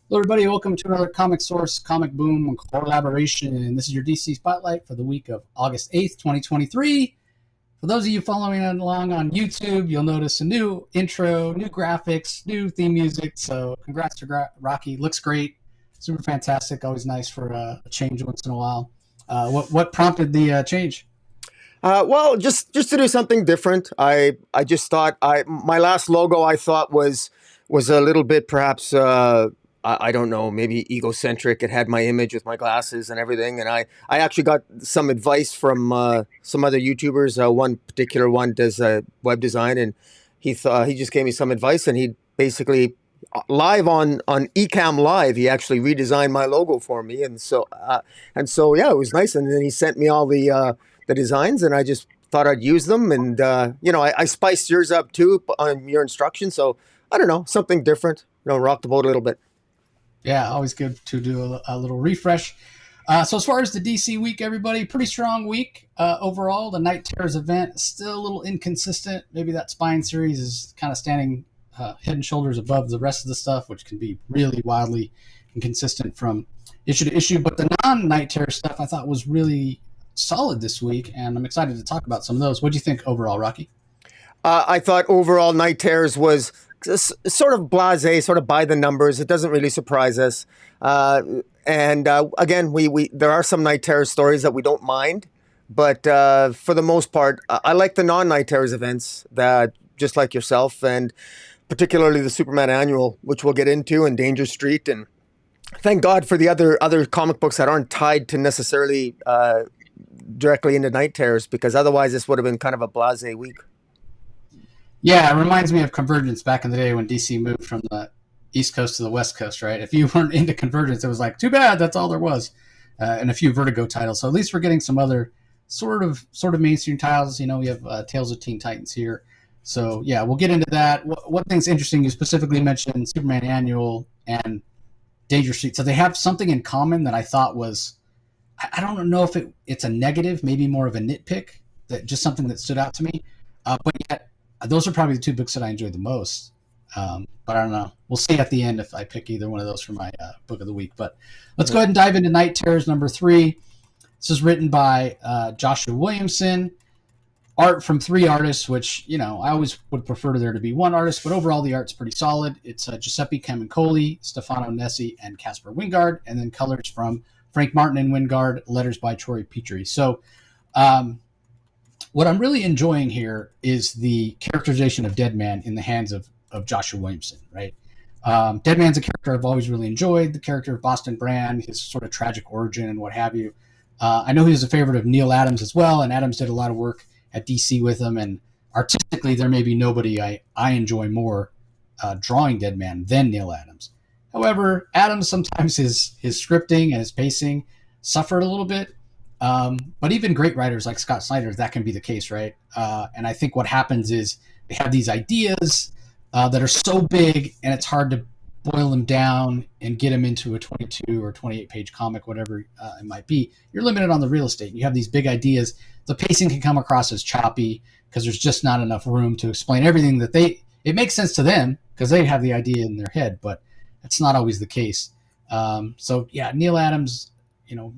Hello, everybody. Welcome to another Comic Source Comic Boom collaboration. This is your DC Spotlight for the week of August 8th, 2023. For those of you following along on YouTube, you'll notice a new intro, new graphics, new theme music. So, congrats to Rocky. Looks great. Super fantastic. Always nice for a change once in a while. What prompted the change? Well, just to do something different. I just thought my last logo I thought was a little bit perhaps I don't know, maybe egocentric. It had my image with my glasses and everything, and I actually got some advice from some other YouTubers. One particular one does web design, and he just gave me some advice, and he basically live on Ecamm Live, he actually redesigned my logo for me, and so yeah, it was nice. And then he sent me all the designs, and I just thought I'd use them. And I spiced yours up too on your instructions. So I don't know, something different. Rock the boat a little bit. Yeah, always good to do a little refresh. So as far as the DC week, everybody, pretty strong week overall. The Night Terrors event is still a little inconsistent. Maybe that Spine series is kind of standing head and shoulders above the rest of the stuff, which can be really wildly inconsistent from issue to issue. But the non-Night Terror stuff I thought was really solid this week, and I'm excited to talk about some of those. What do you think overall, Rocky? I thought overall Night Terrors was sort of blasé, sort of by the numbers. It doesn't really surprise us. And again, we there are some Night Terror stories that we don't mind, but for the most part, I like the non-Night Terrors events, that just like yourself, and particularly the Superman annual, which we'll get into, and Danger Street. And thank God for the other comic books that aren't tied to necessarily directly into Night Terrors, because otherwise this would have been kind of a blasé week. Yeah, it reminds me of Convergence back in the day when DC moved from the East Coast to the West Coast, right? If you weren't into Convergence, it was like, too bad, that's all there was. And a few Vertigo titles. So at least we're getting some other sort of mainstream titles. We have Tales of Teen Titans here. So yeah, we'll get into that. One thing's interesting, you specifically mentioned Superman Annual and Danger Street. So they have something in common that I thought was, I don't know if it's a negative, maybe more of a nitpick, that just something that stood out to me. But yet, those are probably the two books that I enjoyed the most. But I don't know. We'll see at the end if I pick either one of those for my book of the week. But let's go ahead and dive into Night Terrors number 3. This is written by Joshua Williamson. Art from 3 artists, which, I always would prefer there to be one artist, but overall the art's pretty solid. It's Giuseppe Camuncoli, Stefano Nessi, and Casper Wingard, and then colors from Frank Martin and Wingard, letters by Troy Petrie. So what I'm really enjoying here is the characterization of Deadman in the hands of Joshua Williamson, right? Deadman's a character I've always really enjoyed, the character of Boston Brand, his sort of tragic origin and what have you. I know he was a favorite of Neil Adams as well, and Adams did a lot of work at DC with him, and artistically there may be nobody I enjoy more drawing Deadman than Neil Adams. However, Adams sometimes his scripting and his pacing suffered a little bit. But even great writers like Scott Snyder, that can be the case, right? And I think what happens is they have these ideas that are so big, and it's hard to boil them down and get them into a 22 or 28 page comic, whatever it might be. You're limited on the real estate. You have these big ideas. The pacing can come across as choppy because there's just not enough room to explain everything that it makes sense to them because they have the idea in their head, but it's not always the case. So yeah, Neil Adams,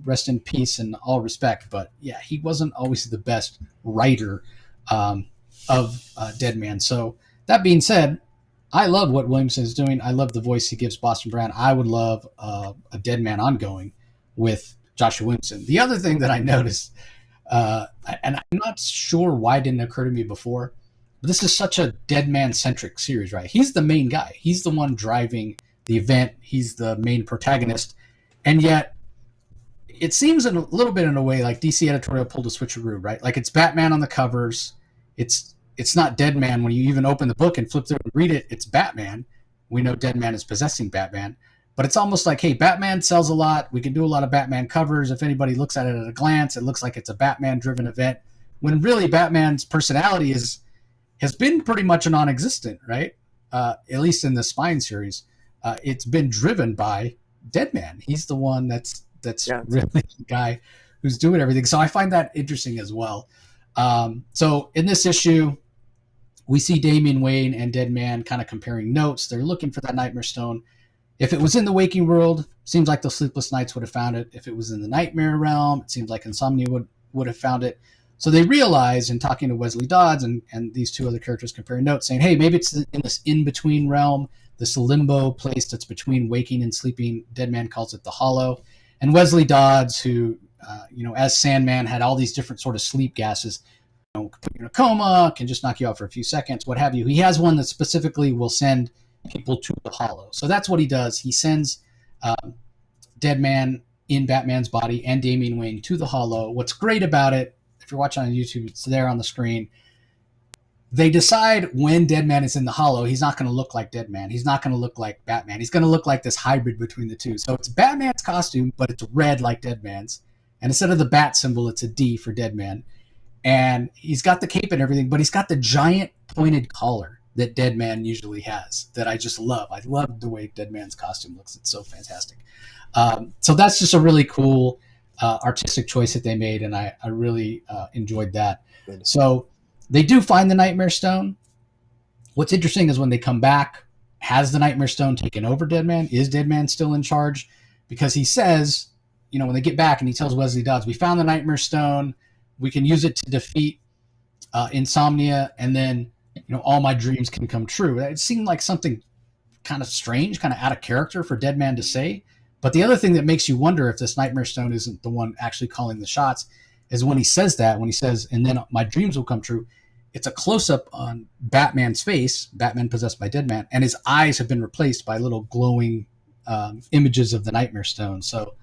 rest in peace and all respect, but yeah, he wasn't always the best writer of Deadman. So that being said, I love what Williamson is doing. I love the voice he gives Boston Brand. I would love a Deadman ongoing with Joshua Williamson. The other thing that I noticed, and I'm not sure why it didn't occur to me before, but this is such a Deadman-centric series, right? He's the main guy. He's the one driving the event. He's the main protagonist. And yet, it seems in a little bit in a way like DC editorial pulled a switcheroo, right? Like it's Batman on the covers. It's not Deadman. When you even open the book and flip through and read it, it's Batman. We know Deadman is possessing Batman. But it's almost like, hey, Batman sells a lot. We can do a lot of Batman covers. If anybody looks at it at a glance, it looks like it's a Batman-driven event. When really Batman's personality has been pretty much a non-existent, right? At least in the Spine series. It's been driven by Deadman. He's the one that's Yeah. really the guy who's doing everything. So I find that interesting as well. So in this issue, we see Damian Wayne and Deadman kind of comparing notes. They're looking for that Nightmare Stone. If it was in the waking world, seems like the Sleepless Knights would have found it. If it was in the nightmare realm, it seems like Insomnia would have found it. So they realized, in talking to Wesley Dodds and these two other characters comparing notes, saying, hey, maybe it's in this in-between realm, this limbo place that's between waking and sleeping. Deadman calls it the Hollow. And Wesley Dodds, who, as Sandman, had all these different sort of sleep gases, put you in a coma, can just knock you out for a few seconds, what have you. He has one that specifically will send people to the Hollow. So that's what he does. He sends Deadman in Batman's body and Damian Wayne to the Hollow. What's great about it, if you're watching on YouTube, it's there on the screen. They decide when Deadman is in the Hollow, he's not going to look like Deadman. He's not going to look like Batman. He's going to look like this hybrid between the two. So it's Batman's costume, but it's red like Deadman's. And instead of the bat symbol, it's a D for Deadman. And he's got the cape and everything, but he's got the giant pointed collar that Deadman usually has that I just love. I love the way Deadman's costume looks. It's so fantastic. So that's just a really cool artistic choice that they made, and I really enjoyed that. Good. So they do find the Nightmare Stone. What's interesting is when they come back, has the Nightmare Stone taken over Deadman? Is Deadman still in charge? Because he says, when they get back and he tells Wesley Dodds, we found the Nightmare Stone. We can use it to defeat Insomnia, and then all my dreams can come true. It seemed like something kind of strange, kind of out of character for Deadman to say. But the other thing that makes you wonder if this Nightmare Stone isn't the one actually calling the shots is when he says that, when he says, and then my dreams will come true, it's a close-up on Batman's face, Batman possessed by Deadman, and his eyes have been replaced by little glowing images of the Nightmare Stone. So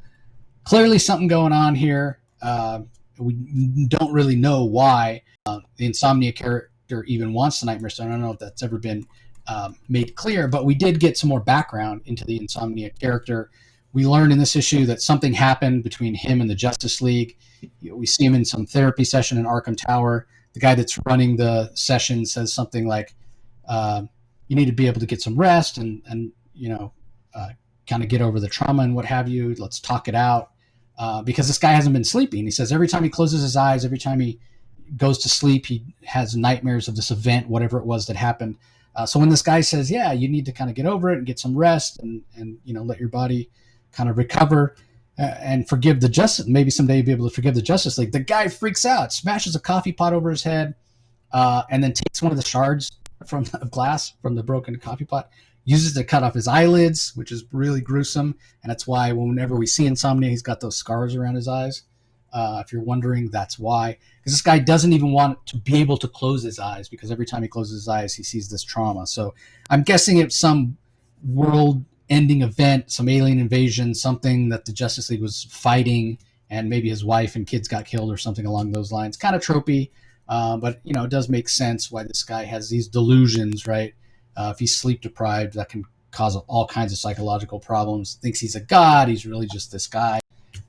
clearly something going on here. We don't really know why the Insomnia character even wants the Nightmare Stone. I don't know if that's ever been made clear, but we did get some more background into the Insomnia character. We learned in this issue that something happened between him and the Justice League. We see him in some therapy session in Arkham Tower. The guy that's running the session says something like, you need to be able to get some rest and kind of get over the trauma and what have you. Let's talk it out. Because this guy hasn't been sleeping. He says every time he closes his eyes, every time he goes to sleep, he has nightmares of this event, whatever it was that happened. So when this guy says, yeah, you need to kind of get over it and get some rest and let your body kind of recover and forgive the Justice. Maybe someday you'll be able to forgive the Justice League. The guy freaks out, smashes a coffee pot over his head, and then takes one of the shards of glass from the broken coffee pot, uses it to cut off his eyelids, which is really gruesome. And that's why whenever we see Insomnia, he's got those scars around his eyes. If you're wondering, that's why. Because this guy doesn't even want to be able to close his eyes, because every time he closes his eyes, he sees this trauma. So I'm guessing it's some world-ending event, some alien invasion, something that the Justice League was fighting, and maybe his wife and kids got killed or something along those lines. Kind of tropey, but it does make sense why this guy has these delusions, right? If he's sleep deprived, that can cause all kinds of psychological problems. Thinks he's a god. He's really just this guy.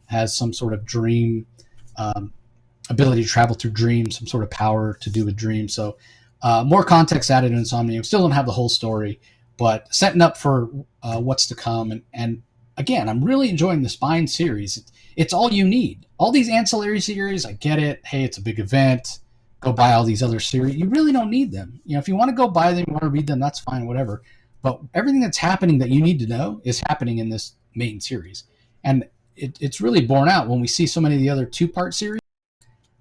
Has some sort of dream ability to travel through dreams, some sort of power to do with dreams. So more context added in Insomnia. We still don't have the whole story, but setting up for what's to come. And again, I'm really enjoying the Spine series. It's all you need. All these ancillary series, I get it. Hey, it's a big event. Go buy all these other series. You really don't need them. If you want to go buy them, you want to read them, that's fine, whatever. But everything that's happening that you need to know is happening in this main series. And it's really borne out when we see so many of the other two-part series.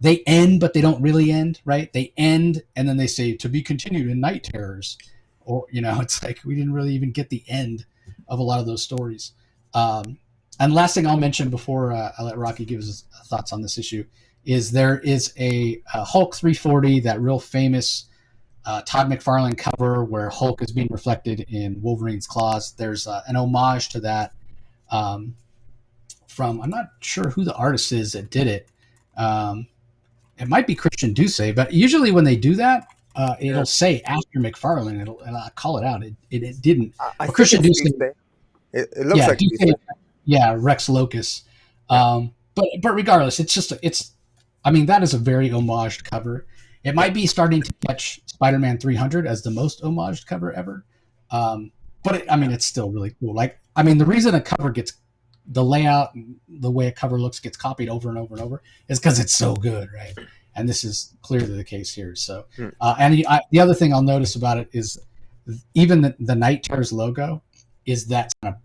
They end, but they don't really end, right? They end, and then they say, to be continued in Night Terrors. Or, it's like we didn't really even get the end of a lot of those stories. And last thing I'll mention before I let Rocky give his thoughts on this issue is there is a Hulk 340, that real famous Todd McFarlane cover where Hulk is being reflected in Wolverine's claws. There's an homage to that from, I'm not sure who the artist is that did it. It might be Christian Duce, but usually when they do that, it'll say after McFarlane, and I'll call it out. It didn't. I think Christian Duce. It looks like Duce, yeah, Rex Locus. But regardless, that is a very homaged cover. It might be starting to catch Spider-Man 300 as the most homaged cover ever. But it's still really cool. The reason a cover gets the layout, the way a cover looks gets copied over and over and over is because it's so good, right? And this is clearly the case here. So, the other thing I'll notice about it is even the Night Terrors logo is that kind of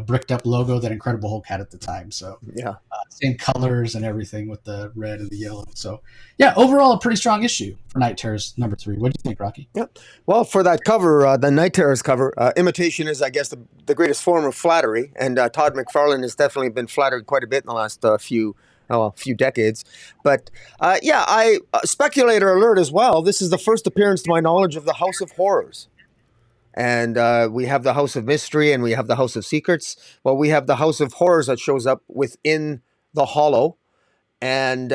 bricked up logo that Incredible Hulk had at the time. So Yeah. same colors and everything with the red and the yellow. So yeah, overall a pretty strong issue for Night Terrors #3. What do you think, Rocky? Yep. Well, for that cover, the Night Terrors cover, imitation is, I guess, the greatest form of flattery, and Todd McFarlane has definitely been flattered quite a bit in the last few decades. But speculator alert as well. This is the first appearance, to my knowledge, of the House of Horrors. And we have the House of Mystery and we have the House of Secrets. Well, we have the House of Horrors that shows up within the Hollow. And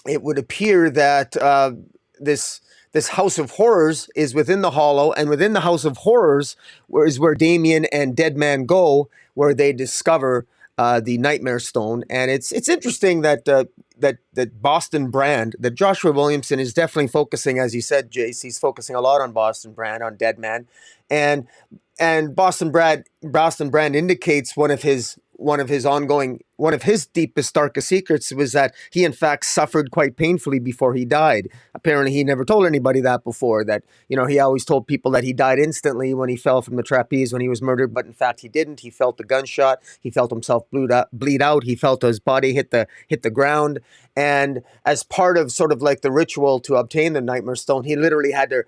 it would appear that this House of Horrors is within the Hollow. And within the House of Horrors is where Damien and Deadman go, where they discover the Nightmare Stone. And it's interesting that that Boston Brand, that Joshua Williamson is definitely focusing, as you said, Jace, he's focusing a lot on Boston Brand, on Deadman, and Boston Brand indicates one of his deepest, darkest secrets was that he in fact suffered quite painfully before he died. Apparently he never told anybody that before, that, he always told people that he died instantly when he fell from the trapeze when he was murdered, but in fact he didn't. He felt the gunshot, he felt himself bleed out, he felt his body hit the ground, and as part of sort of like the ritual to obtain the Nightmare Stone, he literally had to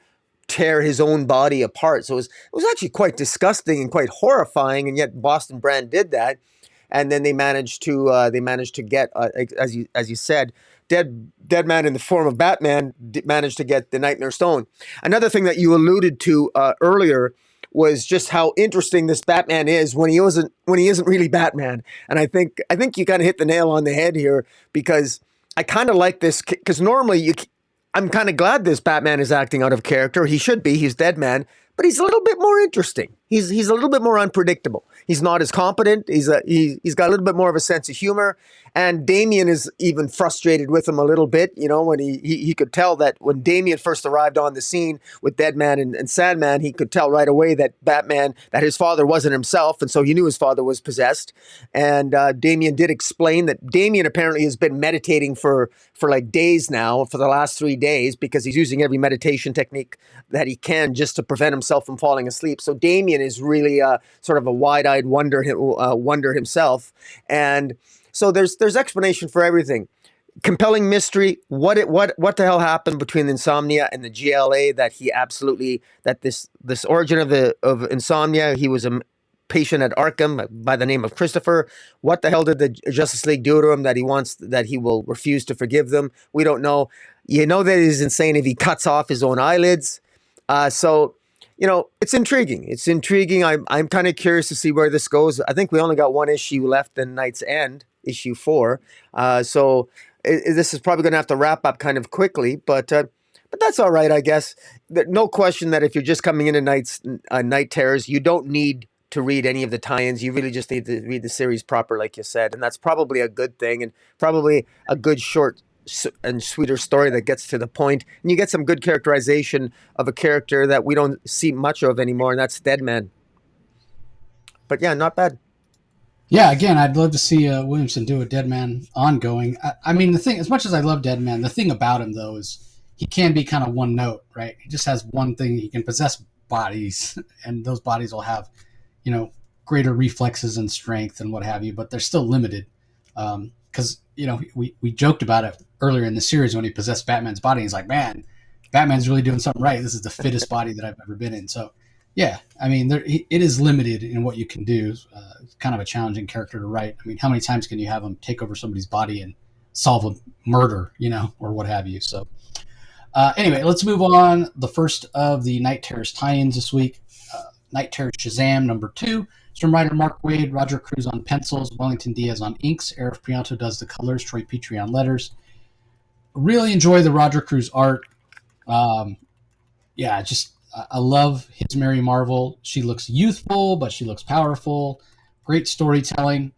tear his own body apart. So it was actually quite disgusting and quite horrifying, and yet Boston Brand did that. And then they managed to get, as you said, Deadman in the form of Batman managed to get the Nightmare Stone. Another thing that you alluded to earlier was just how interesting this Batman is when he isn't really Batman. And I think you kind of hit the nail on the head here, because I kind of like this, because normally I'm kind of glad this Batman is acting out of character. He should be. He's Deadman. But he's a little bit more interesting. He's a little bit more unpredictable. He's not as competent. He's got a little bit more of a sense of humor. And Damien is even frustrated with him a little bit. When he could tell that when Damien first arrived on the scene with Deadman and Sandman, he could tell right away that that his father wasn't himself, and so he knew his father was possessed. And Damien did explain that Damien apparently has been meditating for like days now, for the last 3 days, because he's using every meditation technique that he can just to prevent himself from falling asleep. So Damien is really sort of a wide-eyed wonder himself. And so there's explanation for everything. Compelling mystery. What the hell happened between Insomnia and the GLA that this origin of Insomnia? He was a patient at Arkham by the name of Christopher. What the hell did the Justice League do to him that he will refuse to forgive them? We don't know. That he's insane if he cuts off his own eyelids. So it's intriguing. It's intriguing. I'm kind of curious to see where this goes. I think we only got one issue left in Night's End, issue 4. So this is probably going to have to wrap up kind of quickly, but that's all right, I guess. No question that if you're just coming into Night Terrors, you don't need to read any of the tie-ins. You really just need to read the series proper, like you said, and that's probably a good thing, and probably a good short and sweeter story that gets to the point, and you get some good characterization of a character that we don't see much of anymore, and that's Deadman. But yeah, not bad. Yeah, again, I'd love to see Williamson do a Deadman ongoing. I mean, the thing, as much as I love Deadman, the thing about him though is he can be kind of one note, right? He just has one thing. He can possess bodies, and those bodies will have, greater reflexes and strength and what have you, but they're still limited. Because we joked about it earlier in the series when he possessed Batman's body. He's like, man, Batman's really doing something right. This is the fittest body that I've ever been in. So, yeah, I mean, it is limited in what you can do. It's kind of a challenging character to write. I mean, how many times can you have him take over somebody's body and solve a murder, or what have you? So, anyway, let's move on. The first of the Night Terrors tie-ins this week, Night Terrors Shazam #2. Storm Rider Mark Waid, Roger Cruz on pencils, Wellington Diaz on inks, Arif Prianto does the colors, Troy Petrie on letters. Really enjoy the Roger Cruz art. I love his Mary Marvel. She looks youthful, but she looks powerful. Great storytelling.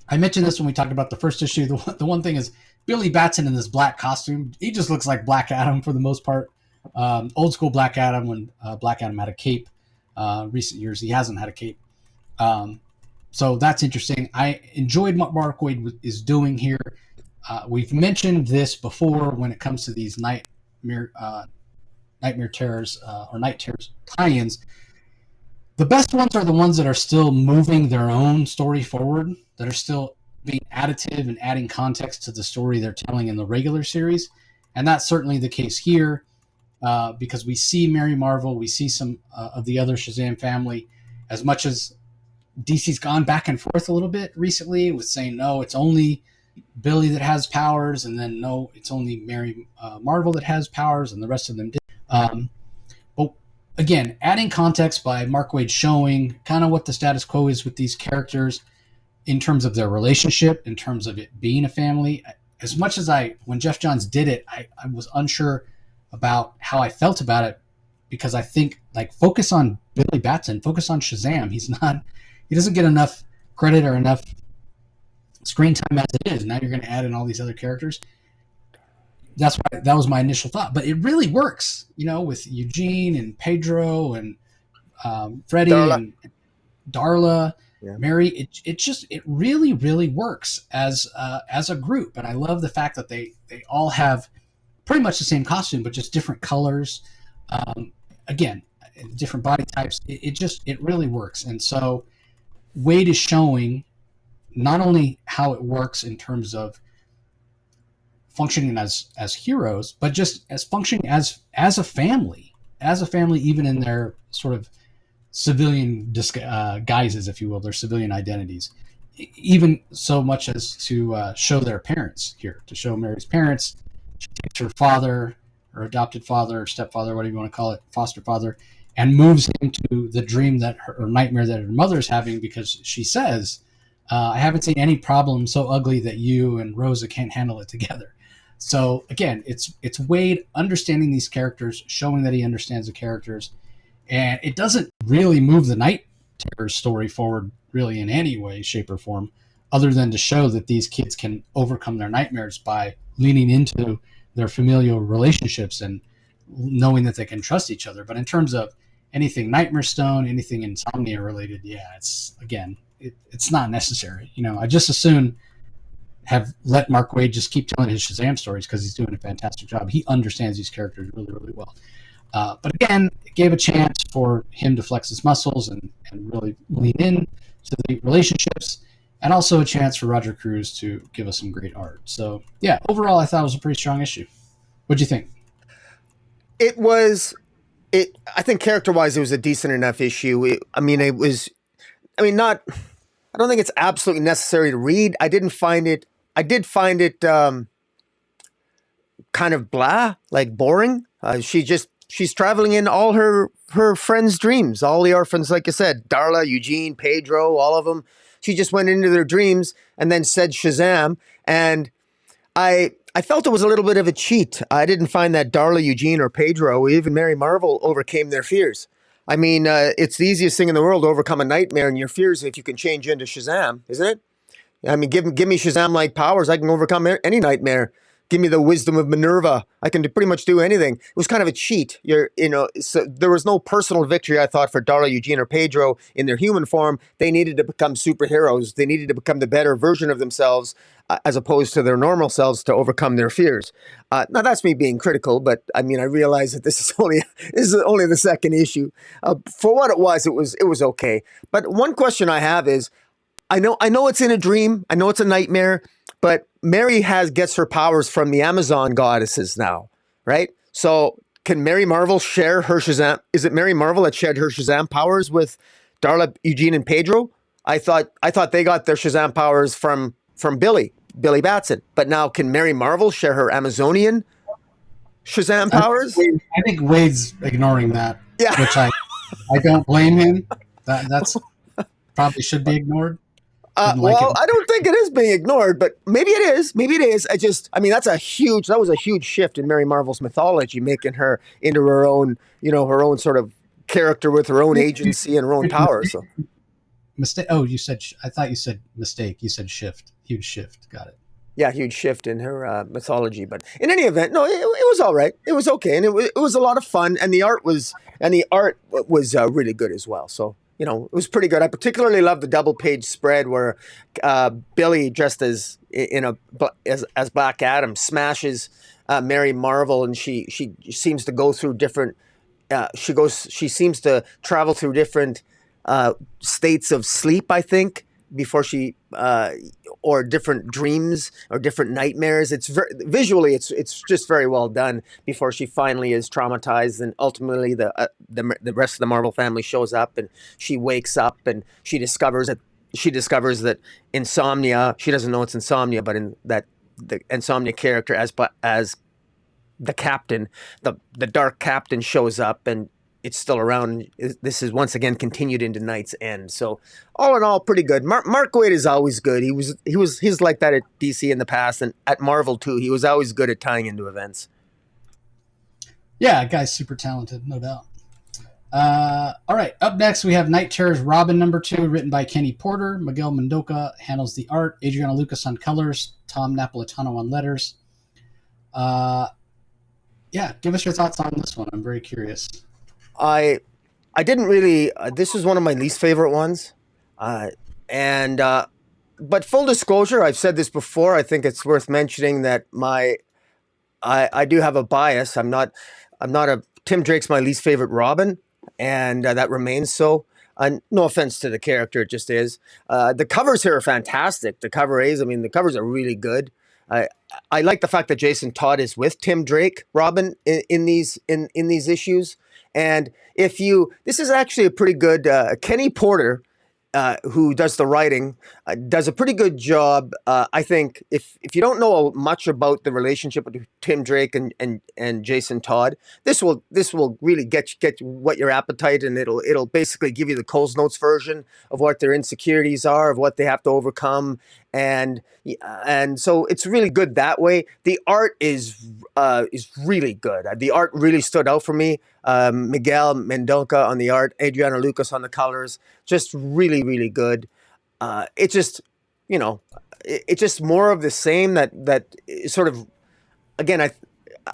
I mentioned this when we talked about the first issue. The one thing is Billy Batson in this black costume. He just looks like Black Adam for the most part. Old school Black Adam when Black Adam had a cape. Recent years, he hasn't had a cape. So that's interesting. I enjoyed what Mark Waid is doing here. We've mentioned this before when it comes to these nightmare Nightmare Terrors or Night Terrors tie-ins, the best ones are the ones that are still moving their own story forward, that are still being additive and adding context to the story they're telling in the regular series. And that's certainly the case here, because we see Mary Marvel, we see some of the other Shazam family. As much as DC's gone back and forth a little bit recently with saying, no, it's only Billy that has powers, and then no, it's only Mary Marvel that has powers, and the rest of them did. But again, adding context by Mark Waid showing kind of what the status quo is with these characters in terms of their relationship, in terms of it being a family. As much as when Jeff Johns did it, I was unsure about how I felt about it, because I think, like, focus on Billy Batson, focus on Shazam. He doesn't get enough credit or enough screen time as it is. Now you're going to add in all these other characters. That was my initial thought, but it really works, with Eugene and Pedro and Freddie and Darla, Mary. It really, really works as a group. And I love the fact that they all have pretty much the same costume, but just different colors. Again, different body types. It really works. And so Waid is showing not only how it works in terms of functioning as heroes, but just as functioning as a family, even in their sort of civilian guises, if you will, their civilian identities, even so much as to show their parents here, to show Mary's parents. She takes her father, her adopted father, or stepfather, whatever you want to call it, foster father, and moves him to the dream or nightmare that her mother's having, because she says, I haven't seen any problem so ugly that you and Rosa can't handle it together. So again, it's Waid understanding these characters, showing that he understands the characters, and it doesn't really move the Night Terror story forward really in any way, shape, or form, other than to show that these kids can overcome their nightmares by leaning into their familial relationships and knowing that they can trust each other. But in terms of anything Nightmare Stone, anything Insomnia related, it's not necessary. I just as soon have let Mark Waid just keep telling his Shazam stories, because he's doing a fantastic job. He understands these characters really, really well. But again, it gave a chance for him to flex his muscles and really lean in to the relationships, and also a chance for Roger Cruz to give us some great art. So, overall, I thought it was a pretty strong issue. What'd you think? I think character-wise, it was a decent enough issue. I don't think it's absolutely necessary to read. I did find it kind of blah, like boring. She's traveling in all her friends' dreams, all the orphans, like I said, Darla, Eugene, Pedro, all of them. She just went into their dreams and then said Shazam. And I felt it was a little bit of a cheat. I didn't find that Darla, Eugene, or Pedro, or even Mary Marvel, overcame their fears. I mean, it's the easiest thing in the world to overcome a nightmare and your fears if you can change into Shazam, isn't it? I mean, give me Shazam-like powers. I can overcome any nightmare. Give me the wisdom of Minerva. I can pretty much do anything. It was kind of a cheat. So there was no personal victory, I thought, for Darla, Eugene, or Pedro in their human form. They needed to become superheroes. They needed to become the better version of themselves, as opposed to their normal selves, to overcome their fears. Now, that's me being critical, but I mean, I realize that this is only the second issue. For what it was okay. But one question I have is, I know it's in a dream. I know it's a nightmare, but Mary gets her powers from the Amazon goddesses now, right? So can Mary Marvel share her Shazam? Is it Mary Marvel that shared her Shazam powers with Darla, Eugene, and Pedro? I thought they got their Shazam powers from Billy Batson. But now can Mary Marvel share her Amazonian Shazam powers? I think Wade's ignoring that, which I don't blame him. That's probably should be ignored. I don't think it is being ignored, but maybe it is. Maybe it is. That was a huge shift in Mary Marvel's mythology, making her into her own sort of character with her own agency and her own power. So, mistake. Oh, I thought you said mistake. You said shift. Huge shift. Got it. Yeah, huge shift in her mythology. But in any event, no, it was all right. It was okay, and it was a lot of fun, and the art was really good as well. So, it was pretty good. I particularly loved the double-page spread where Billy, dressed as Black Adam, smashes Mary Marvel, and she seems to go through different. She seems to travel through different states of sleep, I think, before she or different dreams or different nightmares. Visually, it's just very well done before she finally is traumatized, and ultimately the rest of the Marvel family shows up, and she wakes up and she discovers that insomnia. She doesn't know it's insomnia, but in that the insomnia character as the captain, the dark captain shows up, and it's still around. This is once again continued into Night's End. So all in all, pretty good. Mark Waid is always good. He's like that at DC in the past, and at Marvel too. He was always good at tying into events. Yeah, guy's super talented, no doubt. All right, up next we have Night Terror's Robin #2, written by Kenny Porter. Miguel Mendoza handles the art. Adriana Lucas on colors. Tom Napolitano on letters. Yeah, give us your thoughts on this one. I'm very curious. I didn't really. This was one of my least favorite ones, and but full disclosure, I've said this before. I think it's worth mentioning that I do have a bias. I'm not a Tim Drake's my least favorite Robin, and that remains so. No offense to the character, it just is. The covers here are fantastic. The covers are really good. I like the fact that Jason Todd is with Tim Drake, Robin, in these issues. And this is actually a pretty good Kenny Porter, who does the writing, does a pretty good job. I think if you don't know much about the relationship with Tim Drake and Jason Todd, this will really get what your appetite, and it'll basically give you the Coles Notes version of what their insecurities are, of what they have to overcome, and so it's really good that way. The art is really good. The art really stood out for me. Miguel Mendoza on the art, Adriana Lucas on the colors, just really, really good. It's just, it's just more of the same that sort of, again,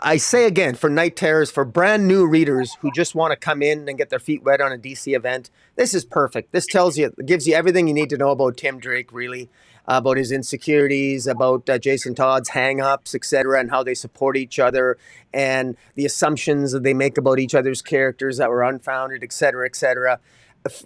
I say again, for Night Terrors, for brand new readers who just want to come in and get their feet wet on a DC event, this is perfect. This gives you everything you need to know about Tim Drake, really, about his insecurities, about Jason Todd's hang-ups, etc., and how they support each other, and the assumptions that they make about each other's characters that were unfounded, etc., etc.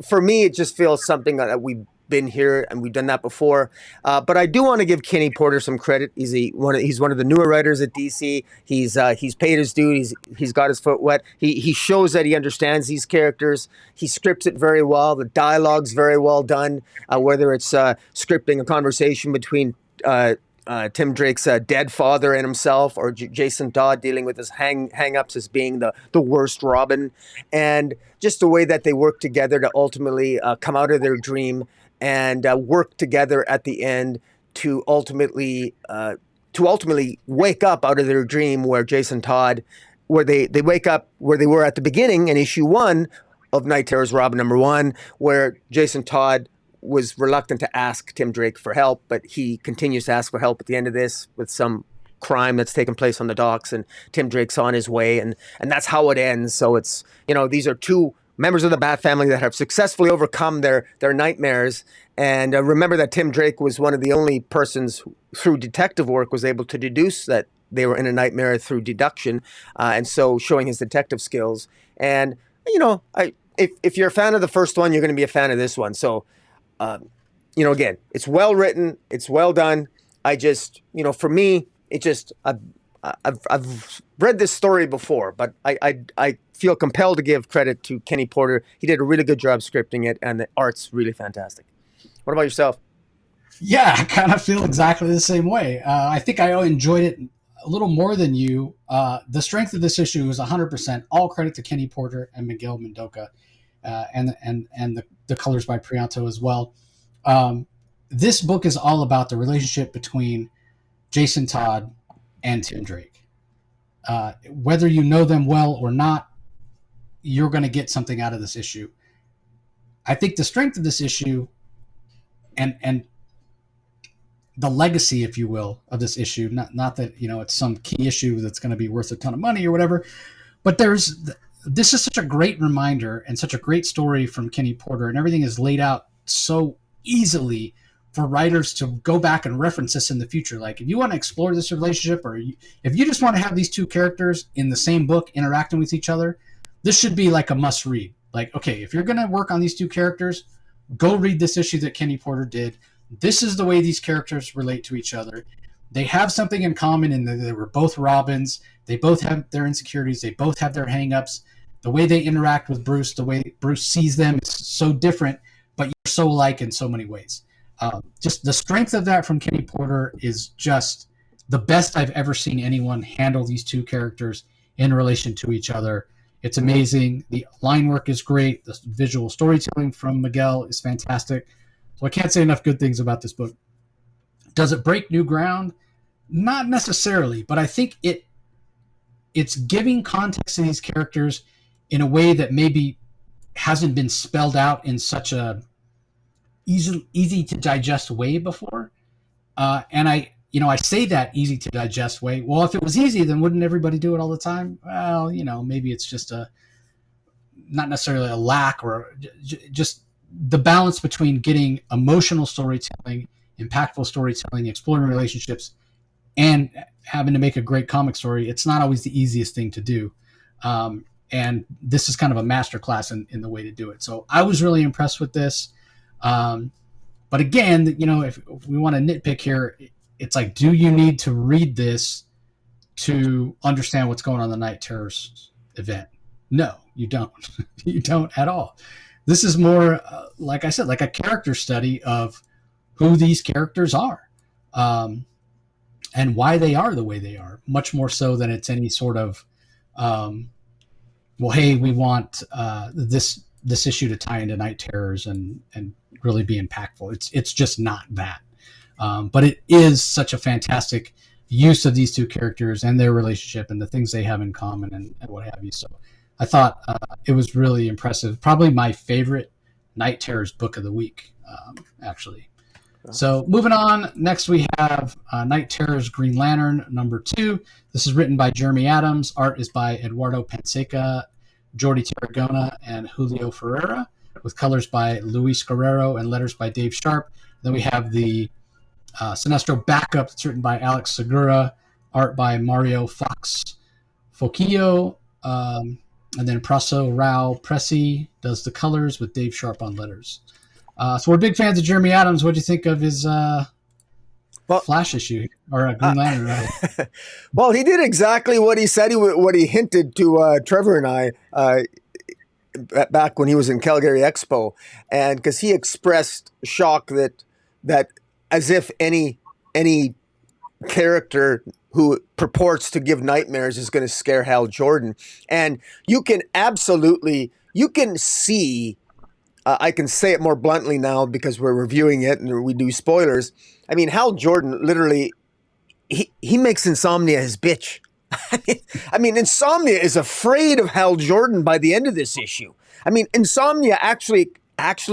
For me, it just feels something that we've been here and we've done that before. But I do want to give Kenny Porter some credit. He's one of the newer writers at DC. He's paid his due. He's got his foot wet. He shows that he understands these characters. He scripts it very well. The dialogue's very well done. Whether it's scripting a conversation between Tim Drake's dead father and himself, or Jason Todd dealing with his hang-ups as being the worst Robin, and just the way that they work together to ultimately come out of their dream and work together at the end to ultimately wake up out of their dream, where Jason Todd, where they wake up where they were at the beginning in issue 1 of Night Terror's Robin #1, where Jason Todd was reluctant to ask Tim Drake for help, but he continues to ask for help at the end of this with some crime that's taken place on the docks, and Tim Drake's on his way, and that's how it ends. So it's, these are two members of the Bat family that have successfully overcome their nightmares. And remember that Tim Drake was one of the only persons who, through detective work, was able to deduce that they were in a nightmare through deduction, and so showing his detective skills. And if you're a fan of the first one, you're going to be a fan of this one. So again, it's well written, it's well done. I just, for me, it just, I've read this story before, but I feel compelled to give credit to Kenny Porter. He did a really good job scripting it, and the art's really fantastic. What about yourself? Yeah, I kind of feel exactly the same way. I think I enjoyed it a little more than you. The strength of this issue is 100% all credit to Kenny Porter and Miguel Mendoza, and the colors by Prianto as well. This book is all about the relationship between Jason Todd and Tim Drake. Whether you know them well or not, you're going to get something out of this issue. I think the strength of this issue and the legacy, if you will, of this issue, not that, it's some key issue that's going to be worth a ton of money or whatever, but this is such a great reminder and such a great story from Kenny Porter, and everything is laid out so easily for writers to go back and reference this in the future. Like, if you want to explore this relationship, or if you just want to have these two characters in the same book interacting with each other, this should be like a must read. Like, okay, if you're going to work on these two characters, go read this issue that Kenny Porter did. This is the way these characters relate to each other. They have something in common in that they were both Robins. They both have their insecurities. They both have their hang-ups. The way they interact with Bruce, the way Bruce sees them is so different, but you're so alike in so many ways. Just the strength of that from Kenny Porter is just the best I've ever seen anyone handle these two characters in relation to each other. It's amazing. The line work is great. The visual storytelling from Miguel is fantastic. So I can't say enough good things about this book. Does it break new ground? Not necessarily, but I think it's giving context to these characters in a way that maybe hasn't been spelled out in such a easy to digest way before. And I say that easy to digest way. Well, if it was easy, then wouldn't everybody do it all the time? Well, maybe it's just not necessarily a lack, or just the balance between getting emotional storytelling, impactful storytelling, exploring relationships, and having to make a great comic story. It's not always the easiest thing to do. And this is kind of a masterclass in the way to do it. So I was really impressed with this. But again, if we want to nitpick here, it's like, do you need to read this to understand what's going on in the Night Terrors event? No, you don't. You don't at all. This is more, like I said, like a character study of who these characters are, and why they are the way they are, much more so than it's any sort of, well, hey, we want this issue to tie into Night Terrors and really be impactful. It's just not that. But it is such a fantastic use of these two characters and their relationship and the things they have in common and what have you. So I thought it was really impressive. Probably my favorite Night Terrors book of the week, actually. So moving on, next we have Night Terrors Green Lantern #2. This is written by Jeremy Adams. Art is by Eduardo Panseca, Jordi Tarragona, and Julio Ferreira, with colors by Luis Guerrero and letters by Dave Sharp. Then we have the Sinestro backup that's written by Alex Segura, art by Mario Fox Foquillo, and then Praso Rao Presi does the colors with Dave Sharp on letters. So we're big fans of Jeremy Adams. What do you think of his Flash issue, or Green Lantern? Right? Well, he did exactly what he said, what he hinted to Trevor and I back when he was in Calgary Expo, and because he expressed shock that as if any character who purports to give nightmares is going to scare Hal Jordan. And you can see, I can say it more bluntly now because we're reviewing it and we do spoilers. I mean, Hal Jordan literally, he makes Insomnia his bitch. I mean, Insomnia is afraid of Hal Jordan by the end of this issue. I mean, Insomnia actually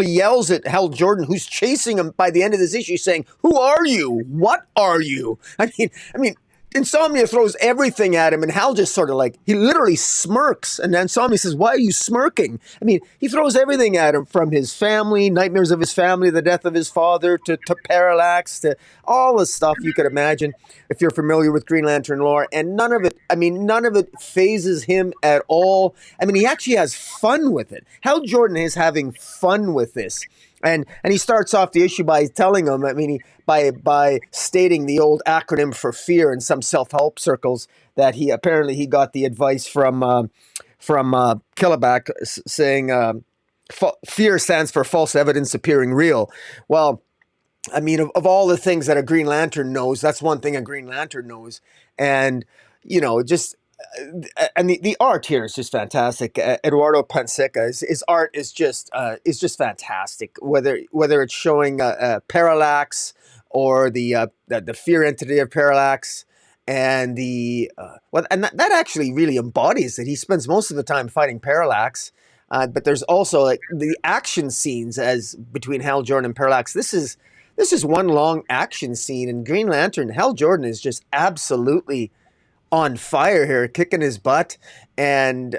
yells at Hal Jordan, who's chasing him by the end of this issue, saying, "Who are you? What are you?" I mean, Insomnia throws everything at him, and Hal just sort of he literally smirks. And Insomnia says, "Why are you smirking?" I mean, he throws everything at him, from his family, nightmares of his family, the death of his father, to Parallax, to all the stuff you could imagine if you're familiar with Green Lantern lore. And none of it phases him at all. I mean, he actually has fun with it. Hal Jordan is having fun with this. And he starts off the issue by telling him, by stating the old acronym for fear in some self-help circles, that he got the advice from Killaback, saying fear stands for false evidence appearing real. Well, I mean, of all the things that a Green Lantern knows, that's one thing a Green Lantern knows. And, and the art here is just fantastic. Eduardo Panseca, his art is just fantastic. Whether it's showing Parallax or the fear entity of Parallax, and that actually really embodies it. He spends most of the time fighting Parallax, but there's also the action scenes as between Hal Jordan and Parallax. This is one long action scene, and Green Lantern, Hal Jordan is just absolutely on fire here, kicking his butt, and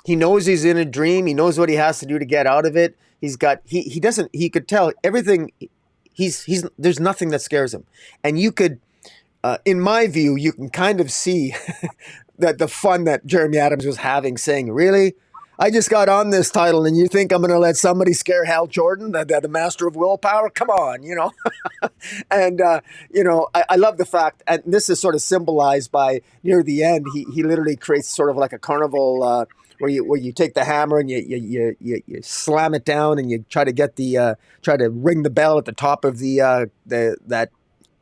he knows he's in a dream. He knows what he has to do to get out of it. He could tell everything. he's there's nothing that scares him, and you could, in my view, you can kind of see that the fun that Jeremy Adams was having, saying, "Really, I just got on this title, and you think I'm going to let somebody scare Hal Jordan, the master of willpower? Come on, you know." And I love the fact, and this is sort of symbolized by near the end. He literally creates sort of like a carnival. Where you take the hammer and you slam it down and you try to get try to ring the bell at the top of the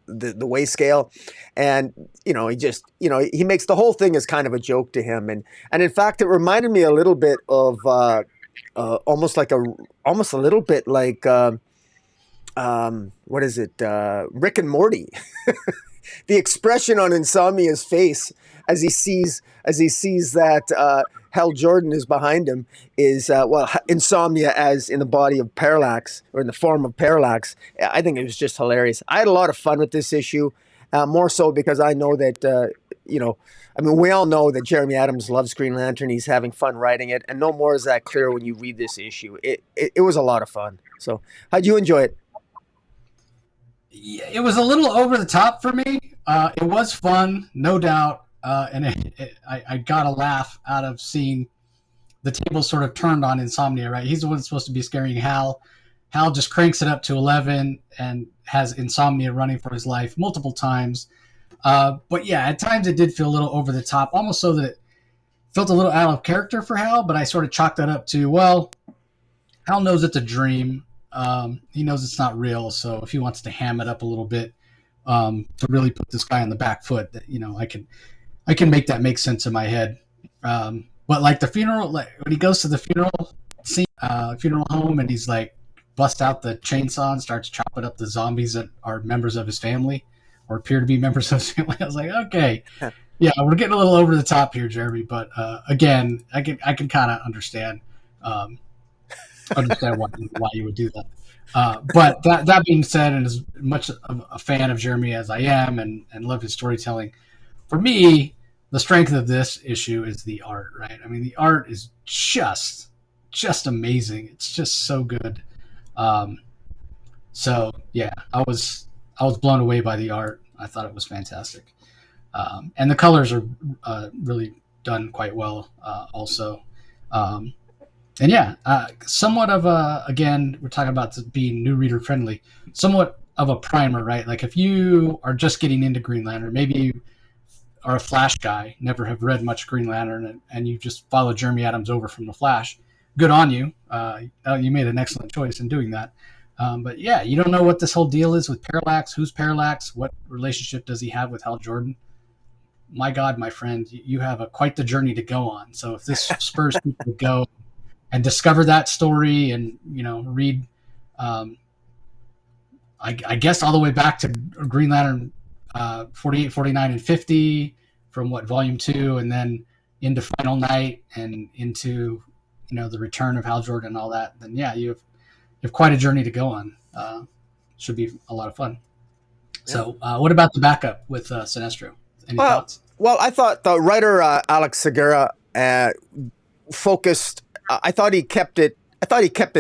weigh scale, and he makes the whole thing as kind of a joke to him, and in fact it reminded me a little bit of almost a little bit like what is it, Rick and Morty. The expression on Insomnia's face as he sees that Hal Jordan is behind him is Insomnia as in the body of Parallax, or in the form of Parallax. I think it was just hilarious. I had a lot of fun with this issue, more so because I know that we all know that Jeremy Adams loves Green Lantern. He's having fun writing it, and no more is that clear when you read this issue. It was a lot of fun. So how'd you enjoy it? It was a little over the top for me. It was fun, no doubt, and I got a laugh out of seeing the table sort of turned on Insomnia, right? He's the one that's supposed to be scaring Hal. Hal just cranks it up to 11 and has Insomnia running for his life multiple times. But yeah, at times it did feel a little over the top, almost so that it felt a little out of character for Hal, but I sort of chalked that up to, well, Hal knows it's a dream. He knows it's not real, so if he wants to ham it up a little bit to really put this guy on the back foot, that I can make that make sense in my head. But like the funeral, like when he goes to the funeral scene, funeral home, and he's like bust out the chainsaw and starts chopping up the zombies that are members of his family or appear to be members of his family. I was like, okay, yeah, we're getting a little over the top here, Jeremy. But again, I can kind of understand why you would do that. But that being said, and as much of a fan of Jeremy as I am, and love his storytelling, for me, the strength of this issue is the art, right? I mean, the art is just amazing. It's just so good. So yeah, I was blown away by the art. I thought it was fantastic. And the colors are really done quite well also. And yeah, somewhat of again, we're talking about being new reader friendly, somewhat of a primer, right? Like if you are just getting into Green Lantern, maybe you are a Flash guy, never have read much Green Lantern, and you just follow Jeremy Adams over from the Flash. Good on you. You made an excellent choice in doing that. But yeah, you don't know what this whole deal is with Parallax. Who's Parallax? What relationship does he have with Hal Jordan? My God, my friend, you have quite the journey to go on. So if this spurs people to go and discover that story and, read, I guess all the way back to Green Lantern 48, 49, and 50 from volume 2, and then into Final Night and into, the return of Hal Jordan and all that, then yeah, you have quite a journey to go on. Should be a lot of fun. Yeah. So what about the backup with Sinestro? Any thoughts? Well, I thought the writer Alex Segura focused. I thought he kept it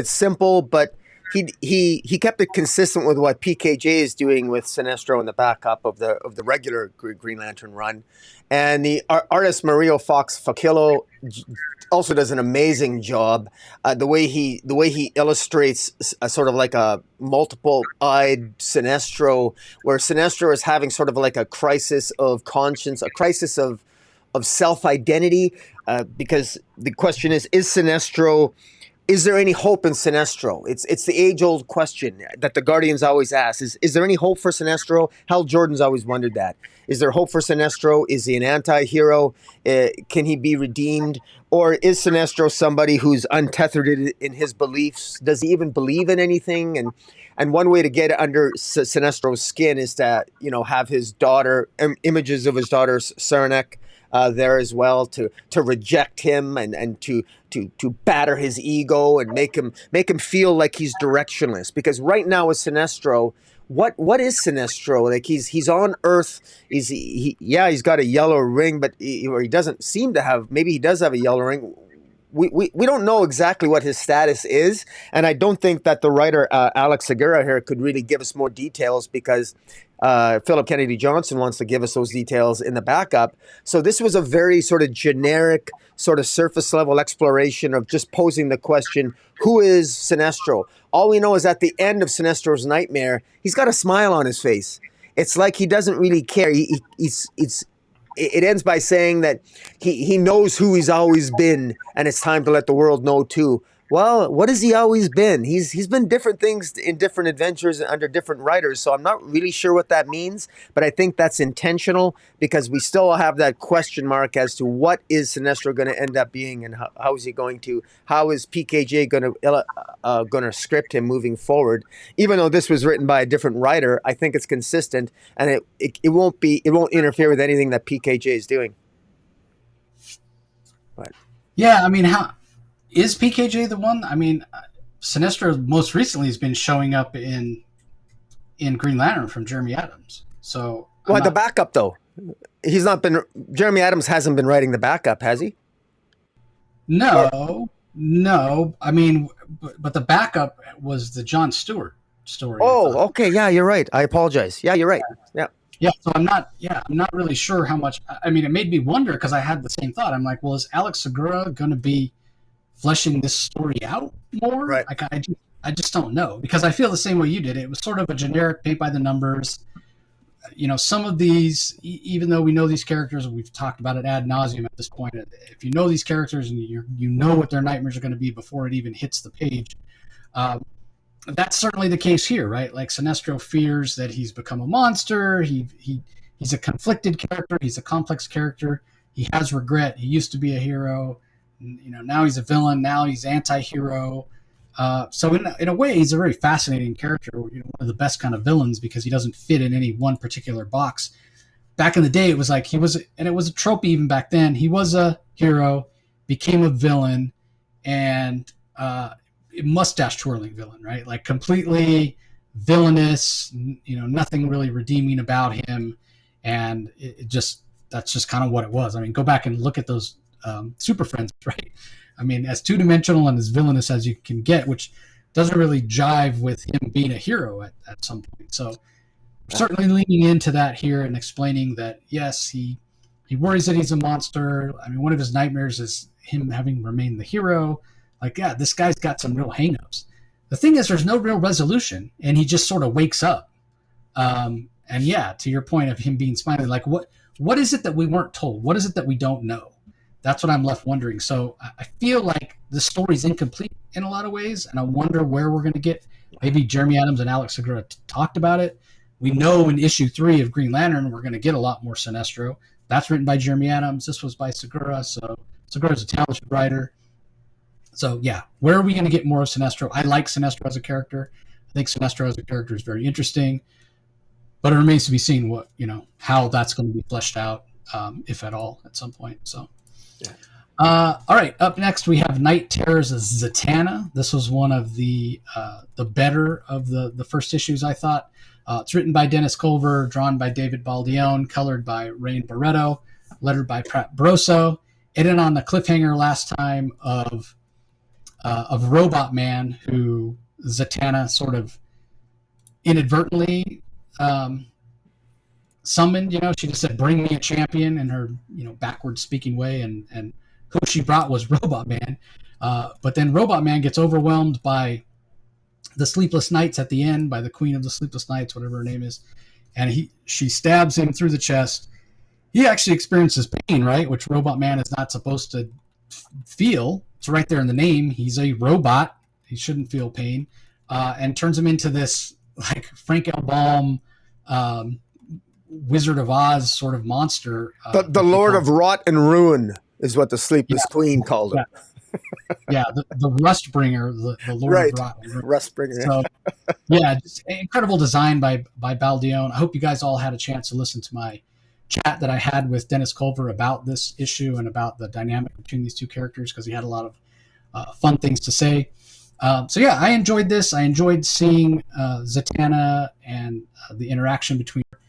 simple, but he kept it consistent with what PKJ is doing with Sinestro in the backup of the regular Green Lantern run, and the artist Mario Fox Facchillo also does an amazing job. The way he illustrates a sort of like a multiple-eyed Sinestro, where Sinestro is having sort of like a crisis of conscience, a crisis of self-identity, because the question is Sinestro, is there any hope in Sinestro? It's the age-old question that the Guardians always ask, is there any hope for Sinestro? Hal Jordan's always wondered that. Is there hope for Sinestro? Is he an anti-hero? Can he be redeemed? Or is Sinestro somebody who's untethered in his beliefs? Does he even believe in anything? And one way to get under Sinestro's skin is to, have his daughter, images of his daughter Saranac, there as well, to reject him and to batter his ego and make him feel like he's directionless. Because right now with Sinestro, what is Sinestro? Like he's on Earth. He's got a yellow ring, but he doesn't seem to have. Maybe he does have a yellow ring. we don't know exactly what his status is, and I don't think that the writer Alex Segura here could really give us more details because Philip Kennedy Johnson wants to give us those details in the backup. So this was a very sort of generic, sort of surface level exploration of just posing the question, who is Sinestro? All we know is at the end of Sinestro's nightmare, he's got a smile on his face. It's like he doesn't really care. It ends by saying that he knows who he's always been, and it's time to let the world know too. Well, what has he always been? He's been different things in different adventures under different writers, so I'm not really sure what that means, but I think that's intentional because we still have that question mark as to what is Sinestro going to end up being, and how is PKJ going to script him moving forward. Even though this was written by a different writer, I think it's consistent, and it won't interfere with anything that PKJ is doing. But yeah, I mean, how is PKJ the one? I mean, Sinestro most recently has been showing up in Green Lantern from Jeremy Adams. So, the backup though, he's not been. Jeremy Adams hasn't been writing the backup, has he? No. I mean, but the backup was the John Stewart story. Oh, okay. Yeah, you're right. I apologize. Yeah, you're right. Yeah. Yeah. So I'm not really sure how much. I mean, it made me wonder because I had the same thought. I'm like, well, is Alex Segura going to be fleshing this story out more? Right. Like, I just don't know, because I feel the same way you did. It was sort of a generic paint by the numbers. You know, some of these, even though we know these characters, we've talked about it ad nauseum at this point. If you know these characters and you know what their nightmares are going to be before it even hits the page, that's certainly the case here, right? Like, Sinestro fears that he's become a monster. He's a conflicted character. He's a complex character. He has regret. He used to be a hero. You know, now he's a villain. Now he's anti-hero. So in a way, he's a very fascinating character. You know, one of the best kind of villains because he doesn't fit in any one particular box. Back in the day, it was like he was, and it was a trope even back then. He was a hero, became a villain, and mustache twirling villain, right? Like, completely villainous. You know, nothing really redeeming about him, and that's just kind of what it was. I mean, go back and look at those Super Friends, right? I mean, as two-dimensional and as villainous as you can get, which doesn't really jive with him being a hero at some point. So certainly leaning into that here and explaining that, yes, he worries that he's a monster. I mean, one of his nightmares is him having remained the hero. Like, yeah, this guy's got some real hang-ups. The thing is, there's no real resolution, and he just sort of wakes up. And yeah, to your point of him being smiley, like, what is it that we weren't told? What is it that we don't know? That's what I'm left wondering. So I feel like the story's incomplete in a lot of ways, and I wonder where we're going to get. Maybe Jeremy Adams and Alex Segura talked about it. We know in issue 3 of Green Lantern we're going to get a lot more Sinestro. That's written by Jeremy Adams. This was by Segura, so Segura's a talented writer. So yeah, where are we going to get more of Sinestro? I like Sinestro as a character. I think Sinestro as a character is very interesting, but it remains to be seen how that's going to be fleshed out, if at all, at some point. So. Yeah. All right. Up next, we have Night Terror's Zatanna. This was one of the better of the first issues, I thought. It's written by Dennis Culver, drawn by David Baldione, colored by Rain Barreto, lettered by Pratt Brosso. Ended on the cliffhanger last time of Robot Man, who Zatanna sort of inadvertently summoned. She just said, "Bring me a champion," in her backward speaking way, and who she brought was Robot Man. But then Robot Man gets overwhelmed by the Sleepless Nights at the end, by the Queen of the Sleepless Nights, whatever her name is, and she stabs him through the chest. He actually experiences pain, right, which Robot Man is not supposed to feel. It's right there in the name. He's a robot. He shouldn't feel pain, and turns him into this like Frank L. Baum Wizard of Oz sort of monster. The Lord of Rot and Ruin is what the Sleepless Queen called him. Yeah, the Rust Bringer, the Lord of Rot and Ruin. Rust Bringer. So, yeah, just incredible design by Baldione. I hope you guys all had a chance to listen to my chat that I had with Dennis Culver about this issue and about the dynamic between these two characters, because he had a lot of fun things to say. So yeah, I enjoyed this. I enjoyed seeing Zatanna and the interaction between her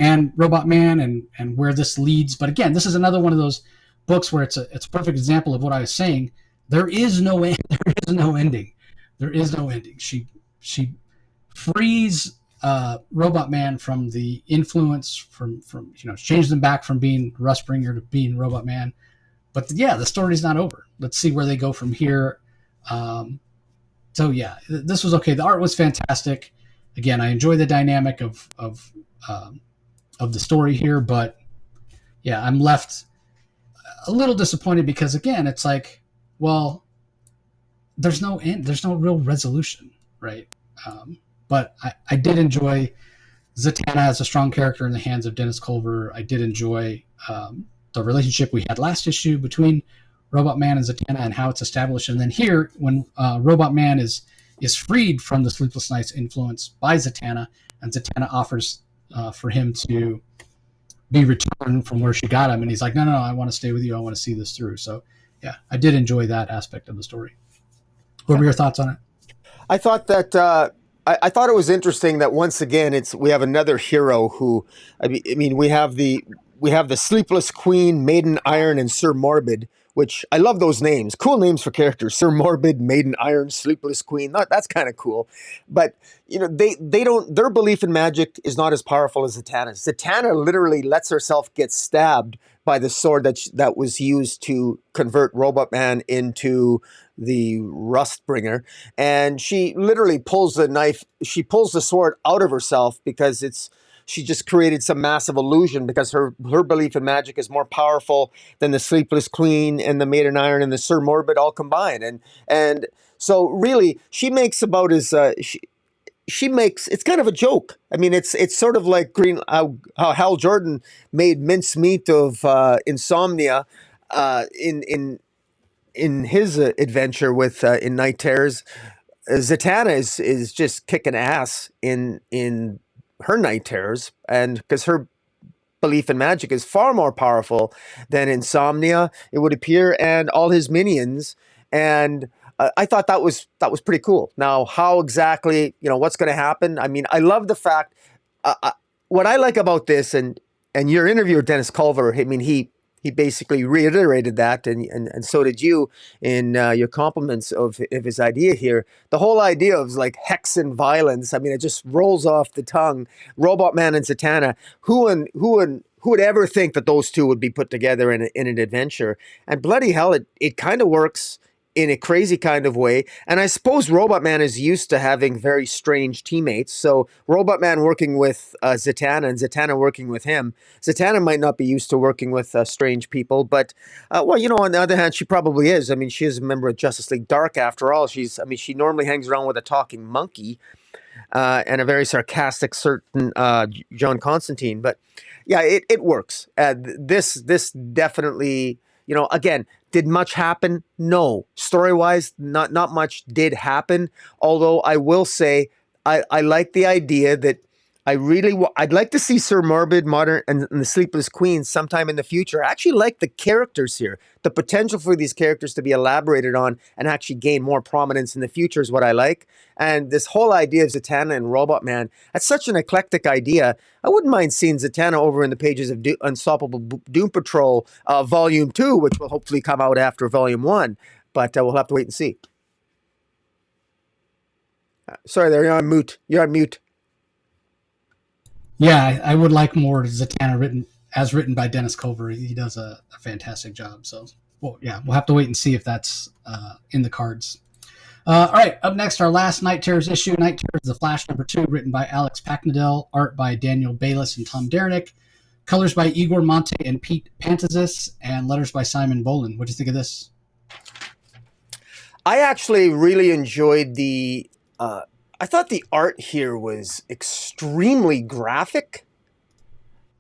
and Robot Man and where this leads. But again, this is another one of those books where it's a perfect example of what I was saying. There is no end. There is no ending. There is no ending. She frees Robot Man from the influence from changes them back from being Rustbringer to being Robot Man. But yeah, the story's not over. Let's see where they go from here. So yeah, this was okay. The art was fantastic. Again, I enjoy the dynamic of the story here, but yeah, I'm left a little disappointed because again, it's like, well, there's no end, there's no real resolution, right? But I did enjoy Zatanna as a strong character in the hands of Dennis Culver. I did enjoy the relationship we had last issue between Robot Man and Zatanna and how it's established. And then here, when Robot Man is freed from the Sleepless Nights influence by Zatanna, and Zatanna offers for him to be returned from where she got him, and he's like, no, I want to stay with you. I want to see this through. So yeah, I did enjoy that aspect of the story. What were your thoughts on it? I thought that I thought it was interesting that once again we have another hero who I mean we have the Sleepless Queen, Maiden Iron, and Sir Morbid, which I love those names. Cool names for characters. Sir Morbid, Maiden Iron, Sleepless Queen. That's kind of cool. But they don't. Their belief in magic is not as powerful as Zatanna's. Zatanna literally lets herself get stabbed by the sword that was used to convert Robot Man into the Rustbringer, and she literally pulls the knife. She pulls the sword out of herself because she just created some massive illusion because her belief in magic is more powerful than the Sleepless Queen and the Maiden Iron and the Sir Morbid all combined. And so really she makes about as she makes, it's kind of a joke. I mean, it's sort of like how Hal Jordan made mincemeat of Insomnia in his adventure with in Night Terrors. Zatanna is just kicking ass in her Night Terrors, and because her belief in magic is far more powerful than Insomnia, it would appear, and all his minions. And I thought that was pretty cool. Now, how exactly, what's going to happen? I mean, I love the fact. What I like about this, and your interview with Dennis Culver, I mean, he basically reiterated that, and so did you in your compliments of his idea here. The whole idea of like hex and violence, I mean, it just rolls off the tongue. Robot Man and Zatanna, who would ever think that those two would be put together in an adventure? And bloody hell, it kind of works in a crazy kind of way. And I suppose Robot Man is used to having very strange teammates. So Robot Man working with Zatanna and Zatanna working with him. Zatanna might not be used to working with strange people, but well, on the other hand, she probably is. I mean, she is a member of Justice League Dark after all. She normally hangs around with a talking monkey and a very sarcastic certain John Constantine. But yeah, it works. This definitely, again, did much happen? No. Story-wise, not much did happen. Although I will say, I like the idea that I'd like to see Sir Morbid, Modern, and the Sleepless Queen sometime in the future. I actually like the characters here. The potential for these characters to be elaborated on and actually gain more prominence in the future is what I like. And this whole idea of Zatanna and Robot Man, that's such an eclectic idea. I wouldn't mind seeing Zatanna over in the pages of Unstoppable Doom Patrol Volume 2, which will hopefully come out after Volume 1. But we'll have to wait and see. Sorry there, you're on mute. You're on mute. Yeah, I would like more Zatanna written by Dennis Culver. He does a fantastic job. So, well, yeah, we'll have to wait and see if that's in the cards. All right, up next, our last Night Terrors issue. Night Terrors, The Flash #2, written by Alex Packnadel, art by Daniel Bayliss and Tom Derenick, colors by Igor Monte and Pete Pantazis, and letters by Simon Bolin. What do you think of this? I actually really enjoyed I thought the art here was extremely graphic.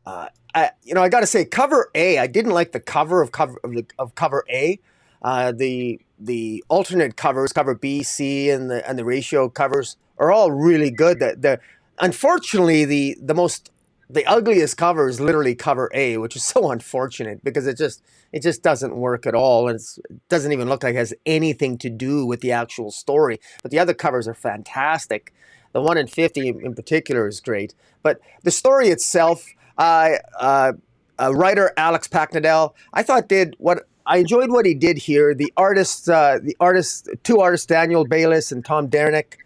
I got to say, cover A. I didn't like the cover of cover A. The alternate covers, cover B, C, and the ratio covers are all really good. Unfortunately, the ugliest cover is literally cover A, which is so unfortunate because it just doesn't work at all, and it doesn't even look like it has anything to do with the actual story. But the other covers are fantastic. The one in 50 in particular is great. But the story itself, writer Alex Packnadel, I thought I enjoyed what he did here. The two artists, Daniel Bayliss and Tom Derenick.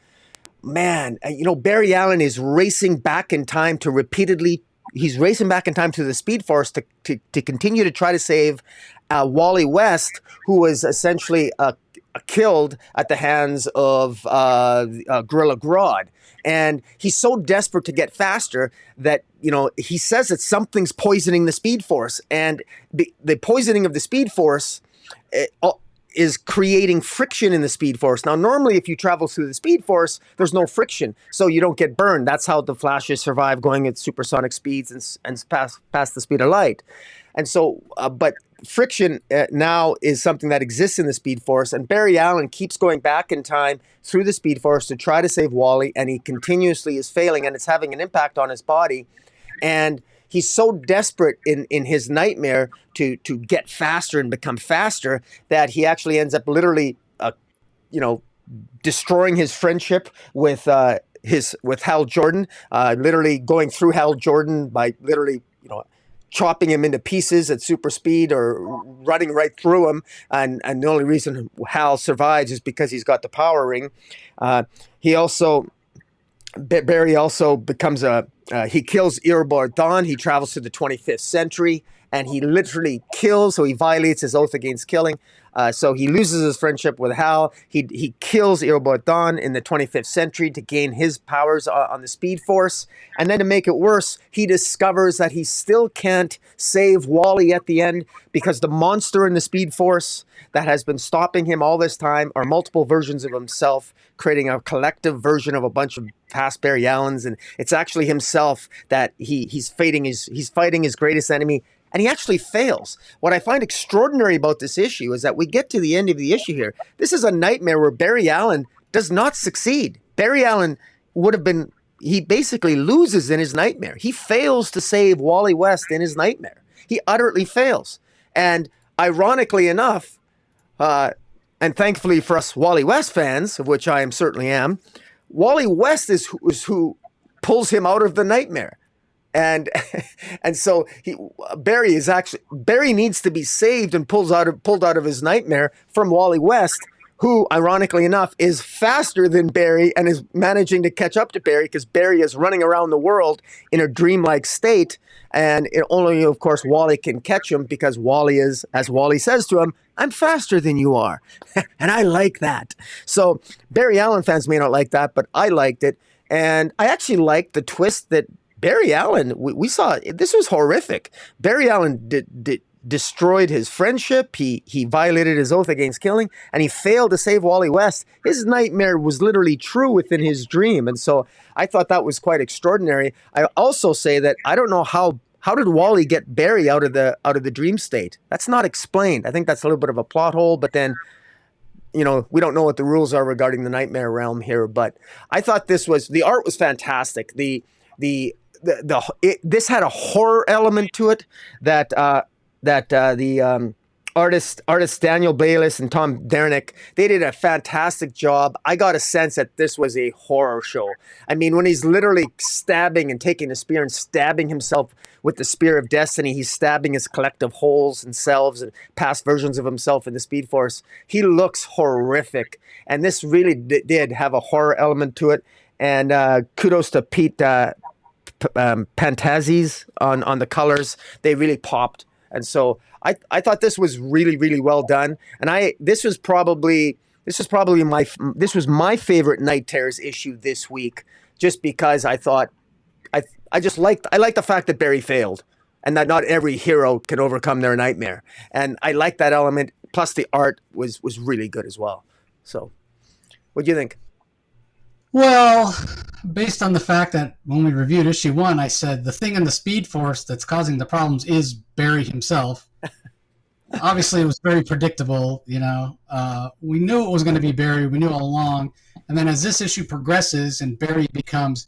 Man, Barry Allen is racing back in time to he's racing back in time to the Speed Force to continue to try to save Wally West, who was essentially killed at the hands of Gorilla Grodd. And he's so desperate to get faster that, he says that something's poisoning the Speed Force. And the poisoning of the Speed Force is creating friction in the Speed Force. Now, normally, if you travel through the Speed Force, there's no friction, so you don't get burned. That's how the Flashes survive going at supersonic speeds and past the speed of light. And so, but friction now is something that exists in the Speed Force, and Barry Allen keeps going back in time through the Speed Force to try to save Wally, and he continuously is failing, and it's having an impact on his body. And he's so desperate in his nightmare to get faster and become faster that he actually ends up literally, destroying his friendship with Hal Jordan, literally going through Hal Jordan by literally, chopping him into pieces at super speed or running right through him. And the only reason Hal survives is because he's got the power ring. Barry also becomes he kills Erebor Dawn. He travels to the 25th century and he literally kills, so he violates his oath against killing. So he loses his friendship with Hal. He kills Erebor Dawn in the 25th century to gain his powers on the Speed Force. And then to make it worse, he discovers that he still can't save Wally at the end because the monster in the Speed Force that has been stopping him all this time are multiple versions of himself, creating a collective version of a bunch of past Barry Allens. And it's actually himself that he's fighting his greatest enemy. And he actually fails. What I find extraordinary about this issue is that we get to the end of the issue here. This is a nightmare where Barry Allen does not succeed. Barry Allen he basically loses in his nightmare. He fails to save Wally West in his nightmare. He utterly fails. And ironically enough, and thankfully for us Wally West fans, of which I certainly am, Wally West is who pulls him out of the nightmare. And so Barry needs to be saved and pulled out of his nightmare from Wally West, who ironically enough is faster than Barry and is managing to catch up to Barry because Barry is running around the world in a dreamlike state, and only of course Wally can catch him because Wally is, as Wally says to him, "I'm faster than you are," and I like that. So Barry Allen fans may not like that, but I liked it, and I actually liked the twist that Barry Allen, we saw, this was horrific. Barry Allen destroyed his friendship. He violated his oath against killing, and he failed to save Wally West. His nightmare was literally true within his dream. And so I thought that was quite extraordinary. I also say that I don't know how did Wally get Barry out of the dream state? That's not explained. I think that's a little bit of a plot hole, but then, we don't know what the rules are regarding the nightmare realm here. But I thought the art was fantastic. This had a horror element to it that the artists Daniel Bayliss and Tom Derenick, they did a fantastic job. I got a sense that this was a horror show. I mean, when he's literally stabbing and taking a spear and stabbing himself with the Spear of Destiny, he's stabbing his collective wholes and selves and past versions of himself in the Speed Force. He looks horrific. And this really did have a horror element to it. And kudos to Pete Pantazis on the colors. They really popped. And so I thought this was really, really well done. And this was my favorite Night Terrors issue this week, just because I thought I liked the fact that Barry failed and that not every hero can overcome their nightmare. And I liked that element. Plus the art was really good as well. So what do you think? Well, based on the fact that when we reviewed issue 1, I said the thing in the Speed Force that's causing the problems is Barry himself. Obviously, it was very predictable. We knew it was going to be Barry. We knew all along. And then as this issue progresses and Barry becomes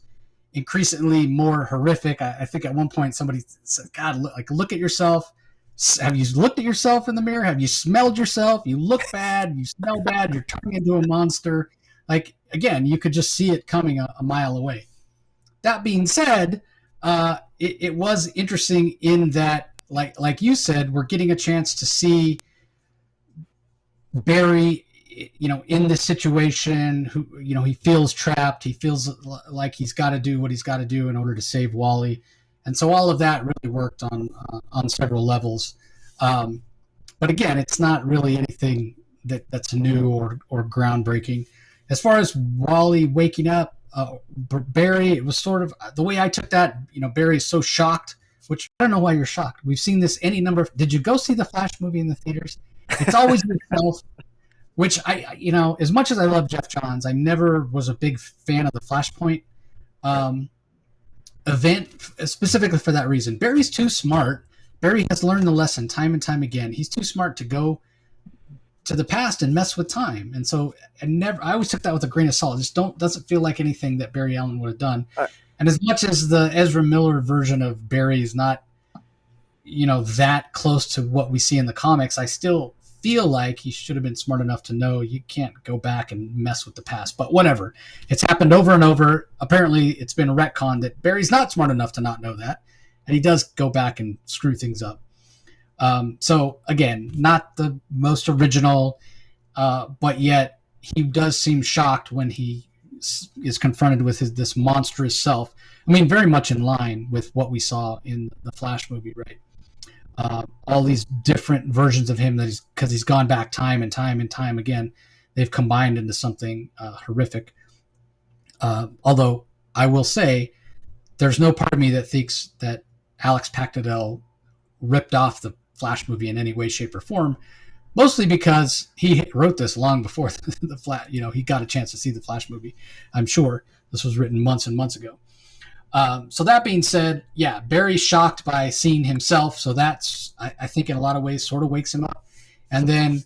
increasingly more horrific, I think at one point somebody said, "God, look at yourself. Have you looked at yourself in the mirror? Have you smelled yourself? You look bad. You smell bad. You're turning into a monster." Again, you could just see it coming a mile away. That being said, it was interesting in that like you said, we're getting a chance to see Barry, in this situation, who, he feels trapped. He feels like he's got to do what he's got to do in order to save Wally. And so all of that really worked on several levels. But again, it's not really anything that's new or groundbreaking. As far as Wally waking up, Barry, it was sort of the way I took that. Barry is so shocked, which I don't know why you're shocked. We've seen this any number of. Did you go see the Flash movie in the theaters? It's always yourself. Which as much as I love Jeff Johns, I never was a big fan of the Flashpoint event, specifically for that reason. Barry's too smart. Barry has learned the lesson time and time again. He's too smart to go to the past and mess with time. And so I always took that with a grain of salt. It just doesn't feel like anything that Barry Allen would have done. And as much as the Ezra Miller version of Barry is not, that close to what we see in the comics, I still feel like he should have been smart enough to know you can't go back and mess with the past. But whatever. It's happened over and over. Apparently, it's been retconned that Barry's not smart enough to not know that. And he does go back and screw things up. So, again, not the most original, but yet he does seem shocked when he is confronted with this monstrous self. I mean, very much in line with what we saw in the Flash movie, right? All these different versions of him because he's gone back time and time and time again. They've combined into something horrific. Although I will say, there's no part of me that thinks that Alex Pactadel ripped off the Flash movie in any way, shape, or form. Mostly because he wrote this long before the Flash. He got a chance to see the Flash movie. I'm sure this was written months and months ago. So that being said, yeah, Barry's shocked by seeing himself. So that's, I think in a lot of ways, sort of wakes him up. And then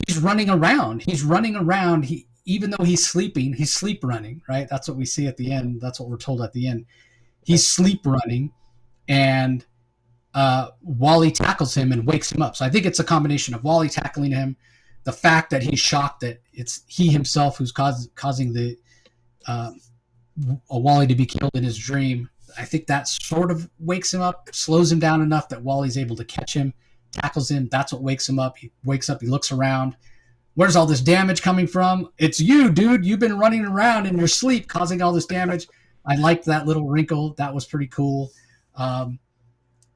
he's running around. Even though he's sleeping, he's sleep running, right? That's what we see at the end. That's what we're told at the end. He's sleep running, and Wally tackles him and wakes him up. So I think it's a combination of Wally tackling him, the fact that he's shocked that it's he himself who's causing the a Wally to be killed in his dream. I think that sort of wakes him up, slows him down enough that Wally's able to catch him, tackles him. That's what wakes him up. He wakes up, he looks around. Where's all this damage coming from? It's you, dude. You've been running around in your sleep causing all this damage. I liked that little wrinkle. That was pretty cool.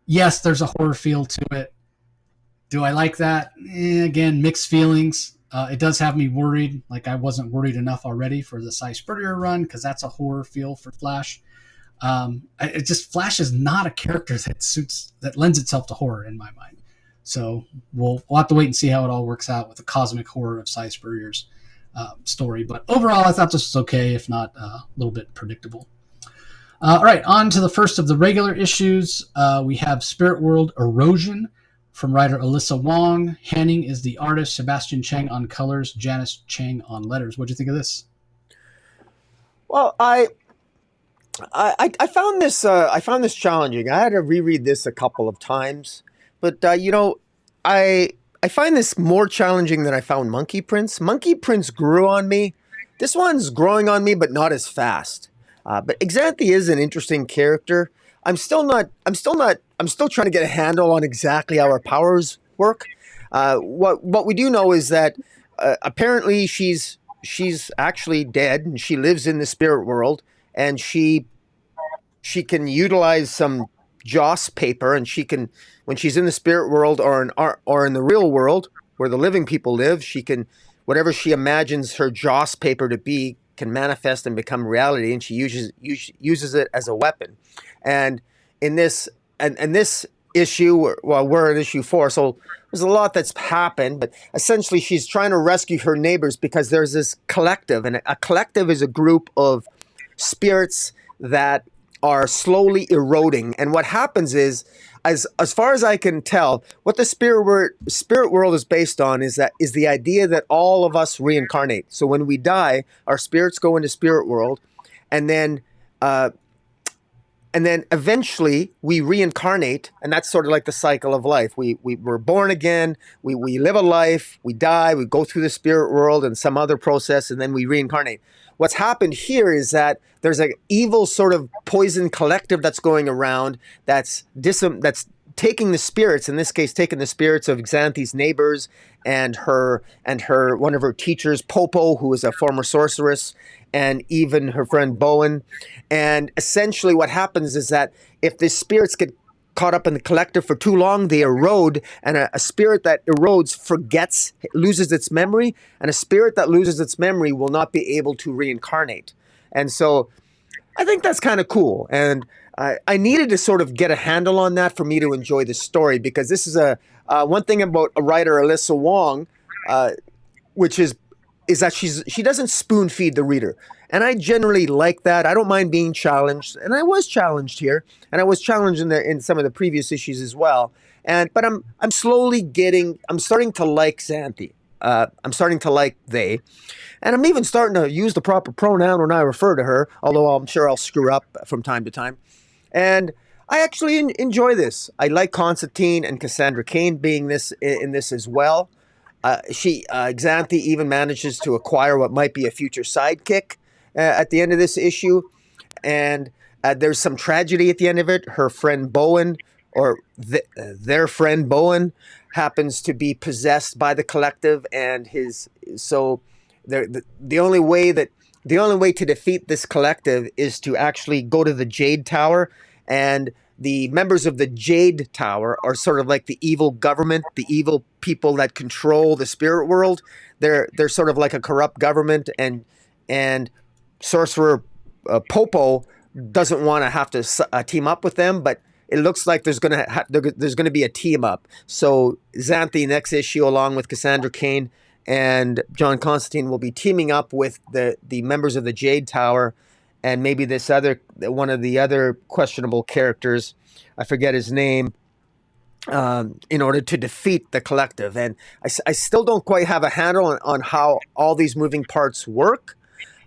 Yes, there's a horror feel to it. Do I like that? Again, mixed feelings. It does have me worried, like I wasn't worried enough already for the Cy Spurrier run, because that's a horror feel for Flash. Flash is not a character that lends itself to horror in my mind. So we'll have to wait and see how it all works out with the cosmic horror of Cy Spurrier's story. But overall, I thought this was okay, if not a little bit predictable. All right, on to the first of the regular issues. We have Spirit World Erosion from writer Alyssa Wong. Hanning is the artist, Sebastian Cheng on colors, Janice Chang on letters. What'd you think of this? Well, I found this challenging. I had to reread this a couple of times, but I find this more challenging than I found Monkey Prince. Monkey Prince grew on me. This one's growing on me, but not as fast. But Xanthi is an interesting character. I'm still trying to get a handle on exactly how her powers work. What we do know is that apparently she's actually dead, and she lives in the spirit world, and she can utilize some joss paper, and she can, when she's in the spirit world or in the real world where the living people live, she can, whatever she imagines her joss paper to be, can manifest and become reality, and she uses it as a weapon. And in this issue, well, we're at issue 4, so there's a lot that's happened, but essentially she's trying to rescue her neighbors because there's this collective, and a collective is a group of spirits that are slowly eroding. And what happens is, as far as I can tell, what the spirit world is based on is the idea that all of us reincarnate. So when we die, our spirits go into spirit world, and then eventually we reincarnate, and that's sort of like the cycle of life. We're born again, we live a life, we die, we go through the spirit world and some other process, and then we reincarnate. What's happened here is that there's an evil sort of poison collective that's going around that's taking the spirits, in this case, taking the spirits of Xanthi's neighbors and one of her teachers, Popo, who is a former sorceress, and even her friend Bowen. And essentially what happens is that if the spirits get caught up in the collective for too long, they erode, and a spirit that erodes forgets, loses its memory, and a spirit that loses its memory will not be able to reincarnate. And so I think that's kind of cool. And I needed to sort of get a handle on that for me to enjoy the story, because this is one thing about a writer, Alyssa Wong, which is that she doesn't spoon feed the reader. And I generally like that. I don't mind being challenged, and I was challenged here, and I was challenged in some of the previous issues as well. But I'm starting to like Xanthi. I'm starting to like they, and I'm even starting to use the proper pronoun when I refer to her, although I'm sure I'll screw up from time to time. And I actually enjoy this. I like Constantine and Cassandra Cain being in this as well. Xanthi even manages to acquire what might be a future sidekick at the end of this issue. And there's some tragedy at the end of it. Her friend Bowen, or their friend Bowen, happens to be possessed by the collective, and the only way to defeat this collective is to actually go to the Jade Tower. And the members of the Jade Tower are sort of like the evil government, the evil people that control the spirit world. They're sort of like a corrupt government, and Sorcerer Popo doesn't want to have to team up with them, but it looks like there's gonna be a team up. So Xanthi next issue, along with Cassandra Cain and John Constantine, will be teaming up with the members of the Jade Tower, and maybe one of the other questionable characters, I forget his name, in order to defeat the collective. And I still don't quite have a handle on how all these moving parts work,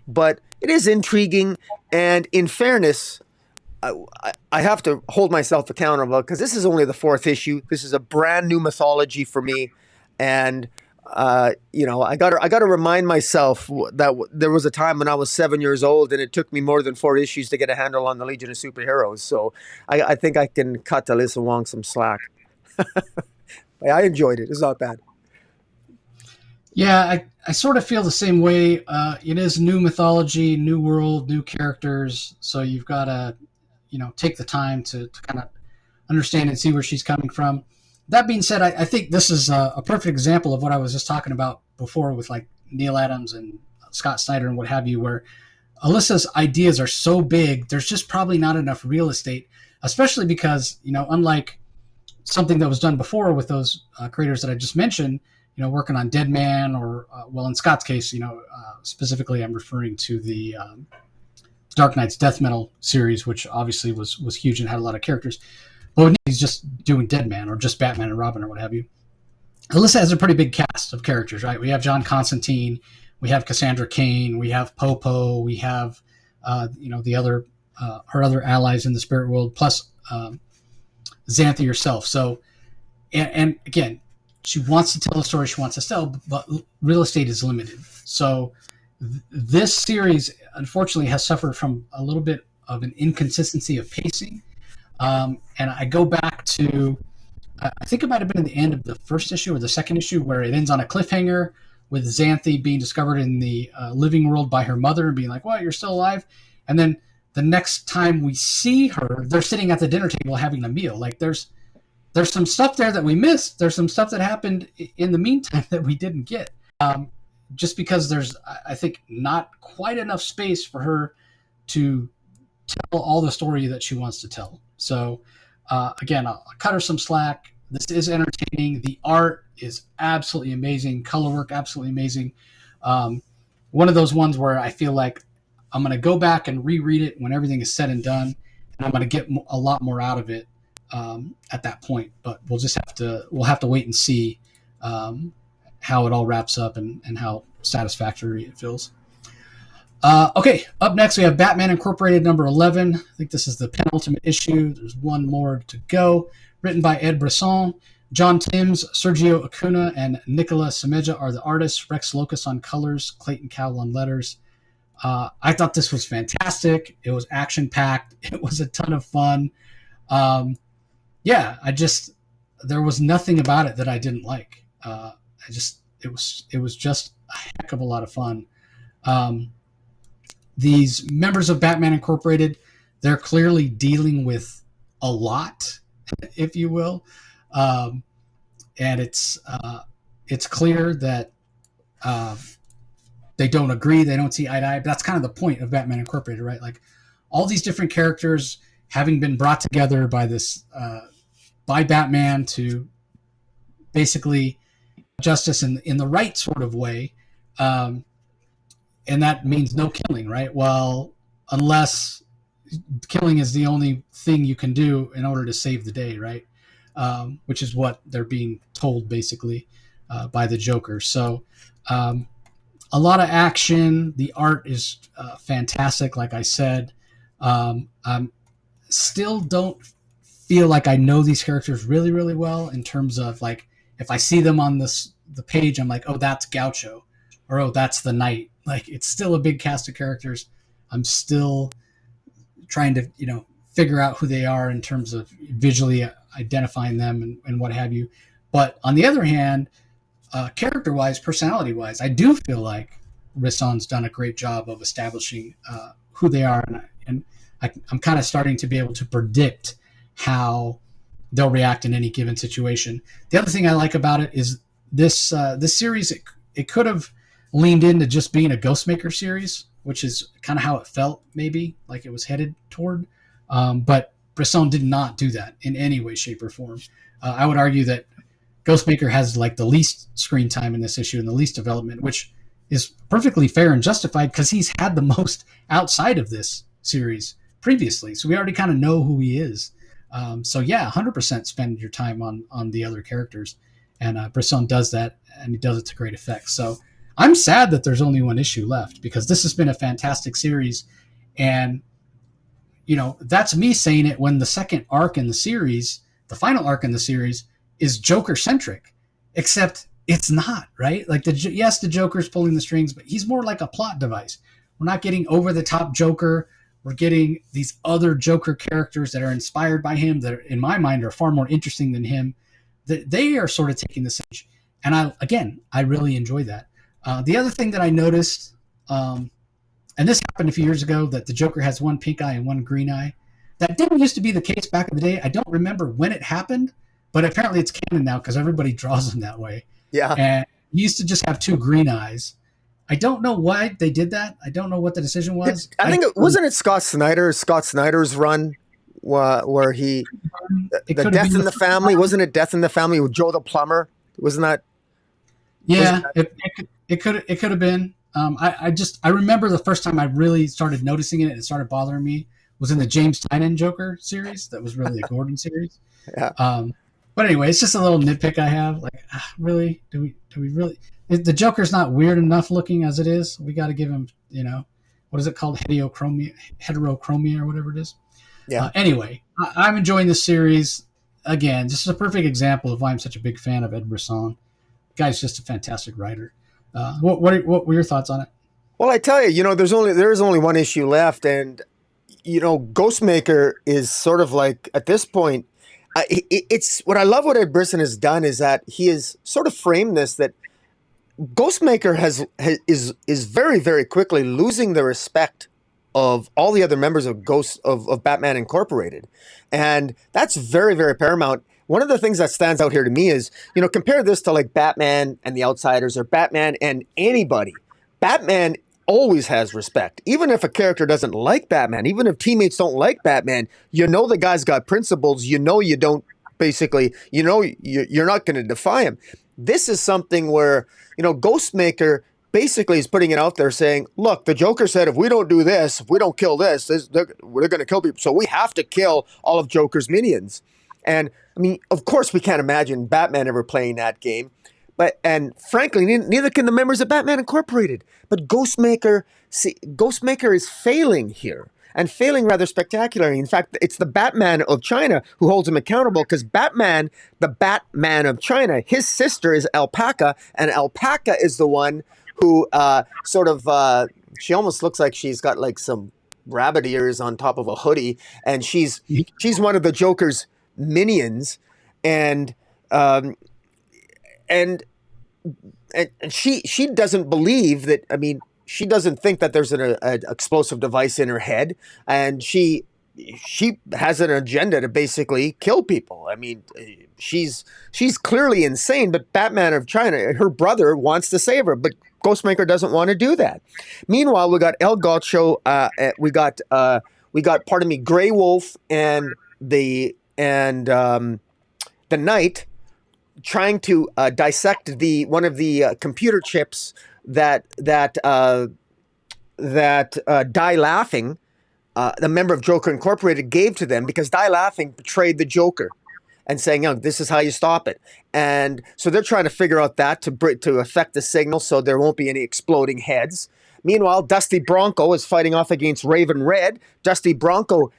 but it is intriguing. And in fairness, I have to hold myself accountable, because this is only the 4th issue. This is a brand new mythology for me, and I gotta remind myself that there was a time when I was 7 years old, and it took me more than 4 issues to get a handle on the Legion of Superheroes. So I think I can cut Alyssa Wong some slack. I enjoyed it. It's not bad. Yeah, I sort of feel the same way. It is new mythology, new world, new characters. So you've got to, take the time to kind of understand and see where she's coming from. That being said, I think this is a perfect example of what I was just talking about before with like Neil Adams and Scott Snyder and what have you, where Alyssa's ideas are so big, there's just probably not enough real estate, especially because, unlike something that was done before with those creators that I just mentioned, working on Dead Man, or in Scott's case, specifically I'm referring to the Dark Knight's Death Metal series, which obviously was huge and had a lot of characters. But he's just doing Dead Man or just Batman and Robin or what have you. Alyssa has a pretty big cast of characters, right? We have John Constantine, we have Cassandra Cain, we have Popo, we have the other her other allies in the spirit world, plus Xanthi herself. So, and again, she wants to tell a story she wants to tell, but real estate is limited. So this series, unfortunately, has suffered from a little bit of an inconsistency of pacing. And I go back to, I think it might have been in the end of the first issue or the second issue, where it ends on a cliffhanger with Xanthi being discovered in the living world by her mother and being like, "What, you're still alive?" And then the next time we see her, they're sitting at the dinner table having a meal. Like there's some stuff there that we missed. There's some stuff that happened in the meantime that we didn't get. Just because there's, I think, not quite enough space for her to tell all the story that she wants to tell. So again, I'll cut her some slack. This is entertaining. The art is absolutely amazing. Color work, absolutely amazing. One of those ones where I feel like I'm going to go back and reread it when everything is said and done, and I'm going to get a lot more out of it at that point. But we'll have to wait and see how it all wraps up and how satisfactory it feels. Okay, up next we have Batman Incorporated number 11. I think this is the penultimate issue. There's one more to go. Written by Ed Brisson. John Timms, Sergio Acuna, and Nicola Semeja are the artists. Rex Locus on colors, Clayton Cowell on letters. I thought this was fantastic. It was action-packed. It was a ton of fun. yeah, there was nothing about it that I didn't like. It was just a heck of a lot of fun. Um, these members of Batman Incorporated, they're clearly dealing with a lot, if you will, um, and it's clear that uh, they don't agree, they don't see eye to eye. But that's kind of the point of Batman Incorporated, right? Like all these different characters having been brought together by this by Batman to basically justice in the right sort of way. Um, and that means no killing, right? Well, unless killing is the only thing you can do in order to save the day, right? Which is what they're being told basically by the Joker. So a lot of action. The art is fantastic, like I said. I'm still don't feel like I know these characters really, really well in terms of like if I see them on the page, I'm like, oh, that's Gaucho, or oh, that's the Knight. Like it's still a big cast of characters. I'm still trying to figure out who they are in terms of visually identifying them and what have you. But on the other hand, character wise, personality wise, I do feel like Risson's done a great job of establishing who they are, and I'm kind of starting to be able to predict how they'll react in any given situation. The other thing I like about it is this series. It could have leaned into just being a Ghostmaker series, which is kind of how it felt, maybe like it was headed toward. But Bresson did not do that in any way, shape, or form. I would argue that Ghostmaker has like the least screen time in this issue and the least development, which is perfectly fair and justified because he's had the most outside of this series previously. So we already kind of know who he is. So yeah, 100% spend your time on the other characters. And Bresson does that, and he does it to great effect. So I'm sad that there's only one issue left because this has been a fantastic series. And, that's me saying it when the second arc in the series, the final arc in the series, is Joker-centric. Except it's not, right? Like, the Joker's pulling the strings, but he's more like a plot device. We're not getting over-the-top Joker. We're getting these other Joker characters that are inspired by him that, in my mind, are far more interesting than him. They are sort of taking the stage. And I really enjoy that. The other thing that I noticed, and this happened a few years ago, that the Joker has one pink eye and one green eye. That didn't used to be the case back in the day. I don't remember when it happened, but apparently it's canon now because everybody draws him that way. Yeah. And he used to just have two green eyes. I don't know why they did that. I don't know what the decision was. I think wasn't it Scott Snyder's run where he the Death in the Family, wasn't it Death in the Family with Joe the Plumber? Wasn't that? Yeah, it could have been. I remember the first time I really started noticing it and it started bothering me was in the James Tynion Joker series. That was really a Gordon series. Yeah. But anyway, it's just a little nitpick I have. Like, really? Do we really? The Joker's not weird enough looking as it is. We got to give him, what is it called? Heterochromia or whatever it is. Yeah. Anyway, I'm enjoying this series. Again, this is a perfect example of why I'm such a big fan of Ed Brisson. The guy's just a fantastic writer. What were your thoughts on it? Well, I tell you, there is only one issue left, and Ghostmaker is sort of like at this point. It's what I love. What Ed Brisson has done is that he has sort of framed this that Ghostmaker is very, very quickly losing the respect of all the other members of Batman Incorporated, and that's very, very paramount. One of the things that stands out here to me is, compare this to like Batman and the Outsiders or Batman and anybody. Batman always has respect. Even if a character doesn't like Batman, even if teammates don't like Batman, the guy's got principles. You don't basically, you're not going to defy him. This is something where, Ghostmaker basically is putting it out there saying, look, the Joker said, if we don't do this, if we don't kill this, we're going to kill people. So we have to kill all of Joker's minions. And I mean, of course, we can't imagine Batman ever playing that game. And frankly, neither can the members of Batman Incorporated. But Ghostmaker is failing here, and failing rather spectacularly. In fact, it's the Batman of China who holds him accountable, because Batman, the Batman of China, his sister is Alpaca, and Alpaca is the one who she almost looks like she's got like some rabbit ears on top of a hoodie, and she's one of the Joker's minions, and um, and and she doesn't believe that. I mean, she doesn't think that there's an explosive device in her head, and she has an agenda to basically kill people. I mean, she's clearly insane. But Batman of China, her brother, wants to save her, but Ghostmaker doesn't want to do that. Meanwhile, we got El Gaucho. We got, pardon me, Grey Wolf and the Knight trying to dissect the one of the computer chips that Die Laughing, the member of Joker Incorporated, gave to them, because Die Laughing betrayed the Joker and saying, "Oh, this is how you stop it." And so they're trying to figure out that to affect the signal so there won't be any exploding heads. Meanwhile, Dusty Bronco is fighting off against Raven Red. Dusty Bronco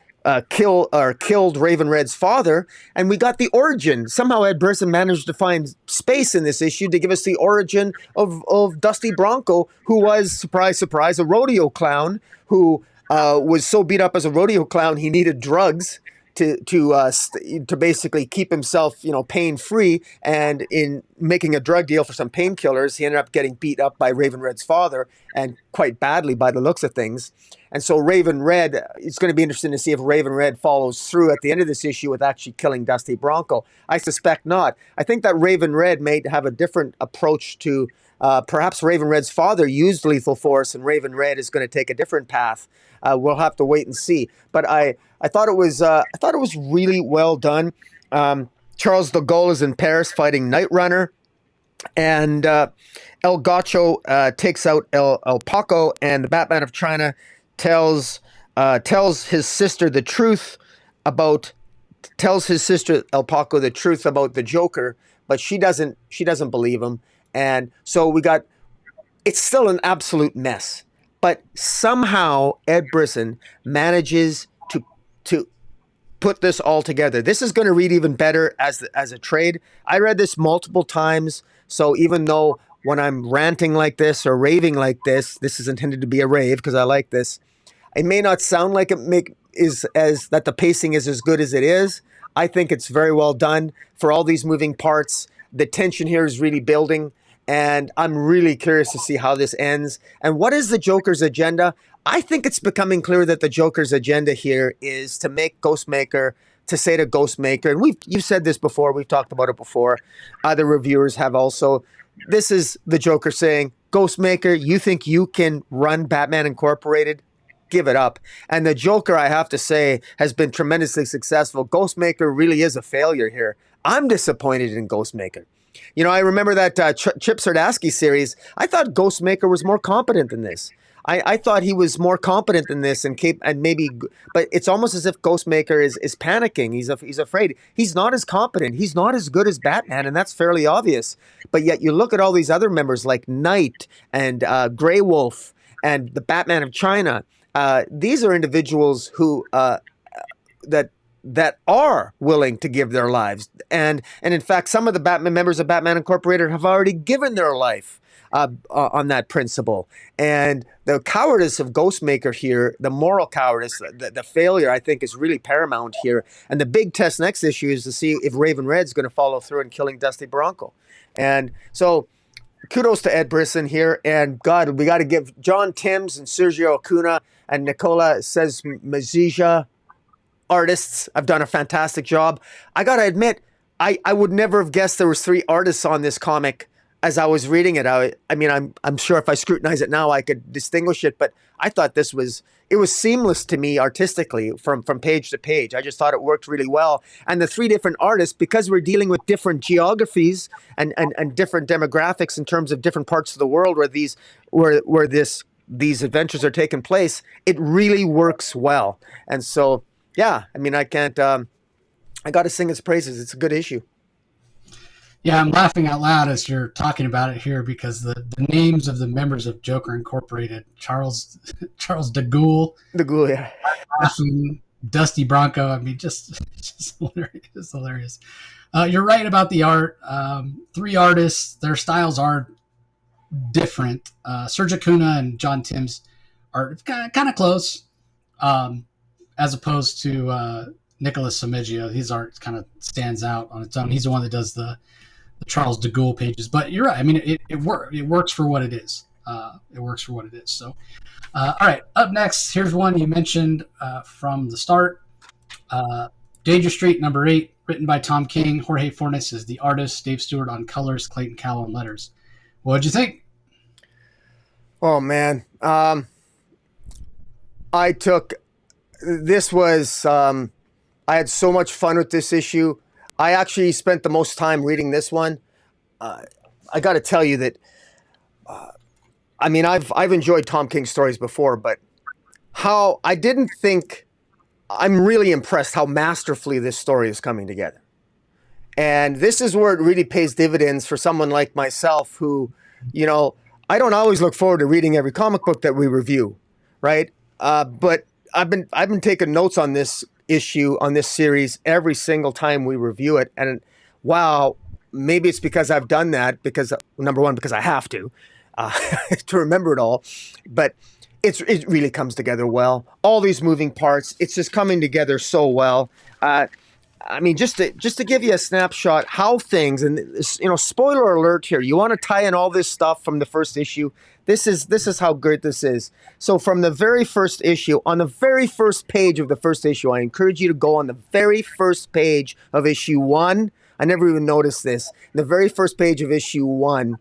killed Raven Red's father, and we got the origin. Somehow Ed Brisson managed to find space in this issue to give us the origin of Dusty Bronco, who was, surprise, surprise, a rodeo clown who was so beat up as a rodeo clown he needed drugs to basically keep himself, pain free. And in making a drug deal for some painkillers, he ended up getting beat up by Raven Red's father, and quite badly by the looks of things. And so Raven Red, it's going to be interesting to see if Raven Red follows through at the end of this issue with actually killing Dusty Bronco. I suspect not. I think that Raven Red may have a different approach to perhaps Raven Red's father used lethal force, and Raven Red is going to take a different path. We'll have to wait and see. But I thought it was really well done. Charles de Gaulle is in Paris fighting Night Runner, and El Gaucho takes out El Paco, and the Batman of China tells his sister the truth about El Paco the truth about the Joker, but she doesn't believe him. And so it's still an absolute mess. But somehow Ed Brisson manages to put this all together. This is going to read even better as a trade. I read this multiple times, so even though when I'm ranting like this or raving like this is intended to be a rave because I like this. It may not sound like that the pacing is as good as it is. I think it's very well done for all these moving parts. The tension here is really building, and I'm really curious to see how this ends. And what is the Joker's agenda? I think it's becoming clear that the Joker's agenda here is to make Ghostmaker, to say to Ghostmaker, and you've said this before, we've talked about it before, other reviewers have also. This is the Joker saying, Ghostmaker, you think you can run Batman Incorporated? Give it up. And the Joker, I have to say, has been tremendously successful. Ghostmaker really is a failure here. I'm disappointed in Ghostmaker. I remember that Chip Zdarsky series. I thought Ghostmaker was more competent than this. I thought he was more competent than this and maybe, but it's almost as if Ghostmaker is panicking. He's afraid. He's not as competent. He's not as good as Batman, and that's fairly obvious. But yet you look at all these other members like Knight and Grey Wolf and the Batman of China. These are individuals who that are willing to give their lives, and in fact, some of the Batman members of Batman Incorporated have already given their life on that principle. And the cowardice of Ghostmaker here, the moral cowardice, the failure, I think, is really paramount here. And the big test next issue is to see if Raven Red's going to follow through in killing Dusty Bronco. And so, kudos to Ed Brisson here. And God, we got to give John Timms and Sergio Acuna and Nicola Sesmazija, artists, have done a fantastic job. I got to admit, I would never have guessed there was 3 artists on this comic as I was reading it. I mean, I'm sure if I scrutinize it now, I could distinguish it, but I thought it was seamless to me artistically from page to page. I just thought it worked really well. And the 3 different artists, because we're dealing with different geographies and different demographics in terms of different parts of the world where these adventures are taking place, it really works well. And so, yeah, I mean, I got to sing its praises. It's a good issue. Yeah, I'm laughing out loud as you're talking about it here because the names of the members of Joker Incorporated, Charles de Gaulle, yeah, Dusty Bronco. I mean, just hilarious. You're right about the art. 3 artists, their styles are different. Sergio Acuna and John Timms are kind of close, as opposed to Nicholas Sameggia. His art kind of stands out on its own. He's the one that does the Charles de Gaulle pages. But you're right. I mean, it works for what it is. It works for what it is. So, all right. Up next, here's one you mentioned from the start. Danger Street #8, written by Tom King. Jorge Fornes is the artist. Dave Stewart on colors. Clayton Cowell on letters. What'd you think? Oh man, I took this was I had so much fun with this issue. I actually spent the most time reading this one. I got to tell you that I mean I've enjoyed Tom King stories before, but how I didn't think I'm really impressed how masterfully this story is coming together. And this is where it really pays dividends for someone like myself who, you know, I don't always look forward to reading every comic book that we review, right? But I've been taking notes on this issue, on this series, every single time we review it. And wow, maybe it's because I've done that because number one, because I have to remember it all. But it really comes together well. All these moving parts, it's just coming together so well. I mean, just to give you a snapshot, how things, and you know, spoiler alert here. You want to tie in all this stuff from the first issue. This is how good this is. So from the very first issue, on the very first page of the first issue, I encourage you to go on the very first page of issue 1. I never even noticed this. The very first page of issue 1,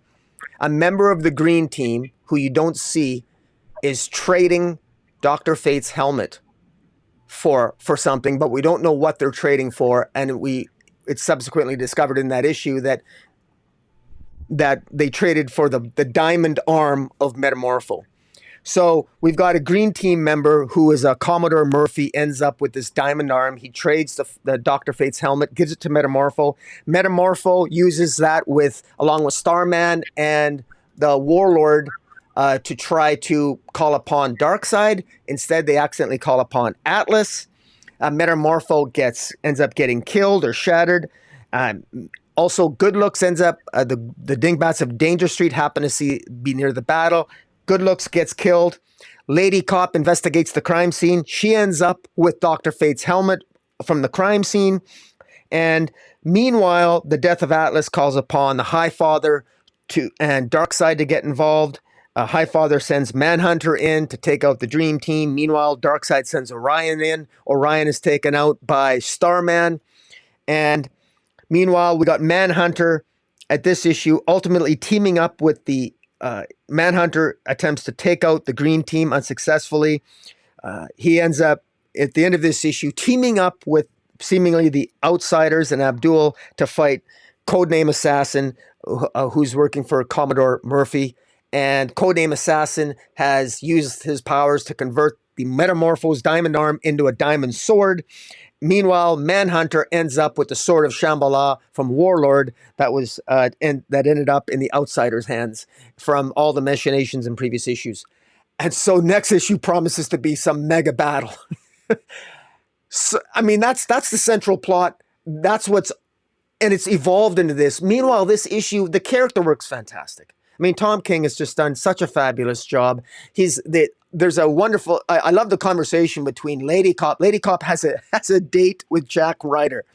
a member of the Green Team who you don't see is trading Dr. Fate's helmet for something, but we don't know what they're trading for, and it's subsequently discovered in that issue that they traded for the diamond arm of Metamorpho. So we've got a Green Team member who is a Commodore Murphy, ends up with this diamond arm. He trades the Dr. Fate's helmet, gives it to Metamorpho. Metamorpho uses that along with Starman and the Warlord to try to call upon Darkseid. Instead, they accidentally call upon Atlas. Metamorpho ends up getting killed or shattered. Also, Good Looks ends up, the Dingbats of Danger Street happen to be near the battle. Good Looks gets killed. Lady Cop investigates the crime scene. She ends up with Dr. Fate's helmet from the crime scene. And meanwhile, the death of Atlas calls upon the Highfather and Darkseid to get involved. Highfather sends Manhunter in to take out the Dream Team. Meanwhile, Darkseid sends Orion in. Orion is taken out by Starman. And meanwhile, we got Manhunter at this issue ultimately teaming up with the Manhunter attempts to take out the Green Team unsuccessfully. He ends up, at the end of this issue, teaming up with seemingly the Outsiders and Abdul to fight Codename Assassin, who's working for Commodore Murphy. And Codename Assassin has used his powers to convert the Metamorpho's diamond arm into a diamond sword. Meanwhile, Manhunter ends up with the Sword of Shambhala from Warlord that ended up in the Outsiders' hands from all the machinations in previous issues. And so next issue promises to be some mega battle. So, I mean, that's the central plot. And it's evolved into this. Meanwhile, this issue, the character work's fantastic. I mean, Tom King has just done such a fabulous job. There's a wonderful. I love the conversation between Lady Cop. Lady Cop has a date with Jack Ryder,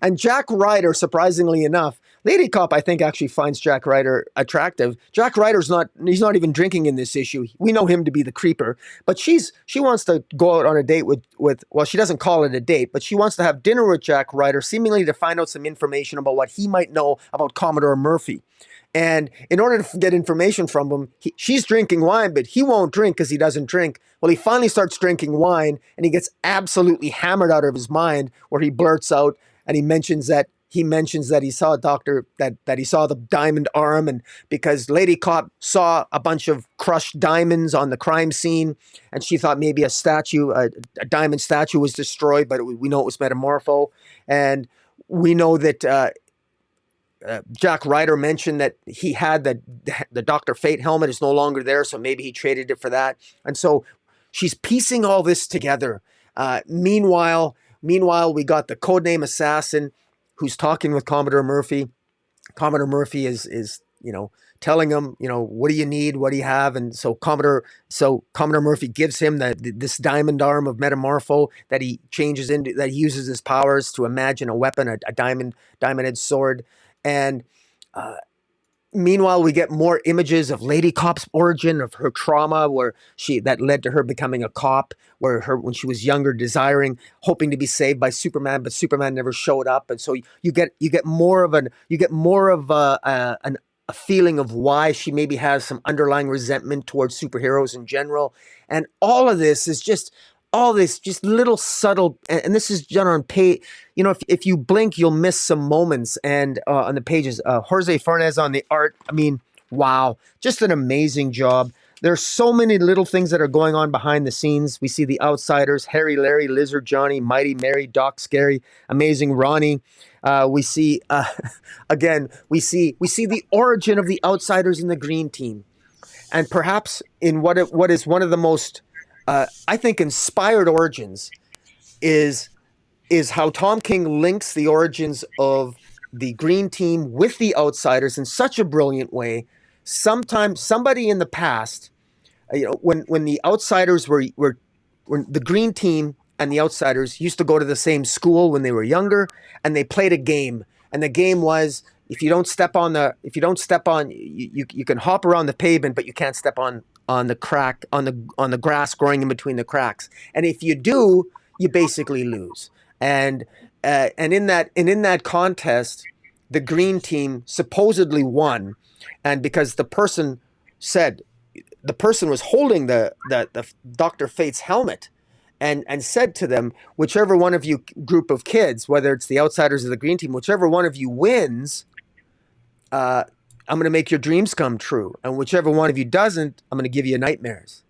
and Jack Ryder, surprisingly enough, Lady Cop I think actually finds Jack Ryder attractive. Jack Ryder's he's not even drinking in this issue. We know him to be the creeper, but she wants to go out on a date with well, she doesn't call it a date, but she wants to have dinner with Jack Ryder, seemingly to find out some information about what he might know about Commodore Murphy. And in order to get information from him, she's drinking wine, but he won't drink because he doesn't drink. Well, he finally starts drinking wine, and he gets absolutely hammered out of his mind, where he blurts out and he mentions that he saw that he saw the diamond arm, and because Lady Cop saw a bunch of crushed diamonds on the crime scene, and she thought maybe a diamond statue was destroyed, but we know it was Metamorpho, and we know that. Jack Ryder mentioned that he had the Dr. Fate helmet is no longer there, so maybe he traded it for that. And so she's piecing all this together. Meanwhile, we got the Codename Assassin who's talking with Commodore Murphy. Commodore Murphy is telling him, what do you need? What do you have? And so Commodore Murphy gives him this diamond arm of Metamorpho that he changes into, that he uses his powers to imagine a weapon, a diamond-edged sword. And meanwhile, we get more images of Lady Cop's origin, of her trauma, that led to her becoming a cop, when she was younger, hoping to be saved by Superman, but Superman never showed up, and so you get more of a feeling of why she maybe has some underlying resentment towards superheroes in general, and all of this is just little subtle, and this is done on page. If you blink, you'll miss some moments, and on the pages, Jorge Farnez on the art. I mean, wow, just an amazing job. There's so many little things that are going on behind the scenes. We see the Outsiders: Harry, Larry, Lizard, Johnny, Mighty, Mary, Doc, Scary, Amazing Ronnie. We see again. We see the origin of the Outsiders in the Green Team, and perhaps in what is one of the most I think inspired origins is how Tom King links the origins of the Green Team with the Outsiders in such a brilliant way. Sometimes somebody in the past, when the Outsiders when the Green Team and the Outsiders used to go to the same school when they were younger, and they played a game, and the game was, you can hop around the pavement, but you can't step on the grass growing in between the cracks. And if you do, you basically lose. And in that contest, the Green Team supposedly won, and because the person was holding the Dr. Fate's helmet, and said to them, whichever one of you group of kids, whether it's the Outsiders or the Green Team, whichever one of you wins, I'm going to make your dreams come true. And whichever one of you doesn't, I'm going to give you nightmares.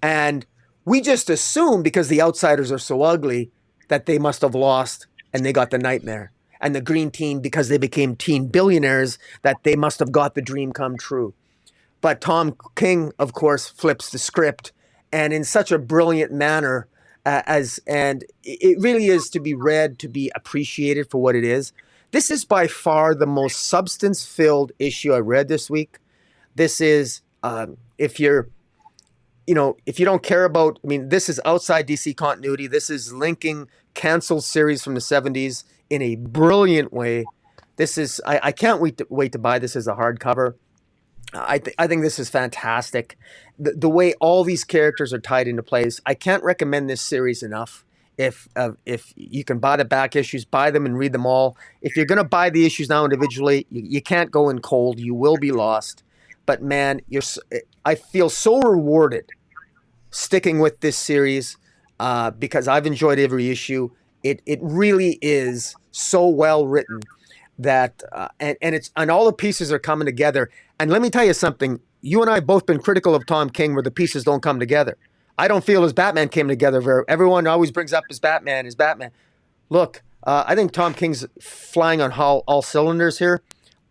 And we just assume, because the Outsiders are so ugly, that they must have lost and they got the nightmare. And the Green Team, because they became teen billionaires, that they must have got the dream come true. But Tom King, of course, flips the script, and in such a brilliant manner, and it really is to be read, to be appreciated for what it is. This is by far the most substance-filled issue I read this week. This is, if you don't care about, this is outside DC continuity. This is linking canceled series from the 70s in a brilliant way. This is, I can't wait to buy this as a hardcover. I think this is fantastic. The way all these characters are tied into place. I can't recommend this series enough. If you can buy the back issues, buy them and read them all. If you're going to buy the issues now individually, you can't go in cold. You will be lost. But man, I feel so rewarded sticking with this series because I've enjoyed every issue. It really is so well written that and all the pieces are coming together. And let me tell you something. You and I have both been critical of Tom King where the pieces don't come together. I don't feel his Batman came together. Everyone always brings up his Batman. Look, I think Tom King's flying on all cylinders here.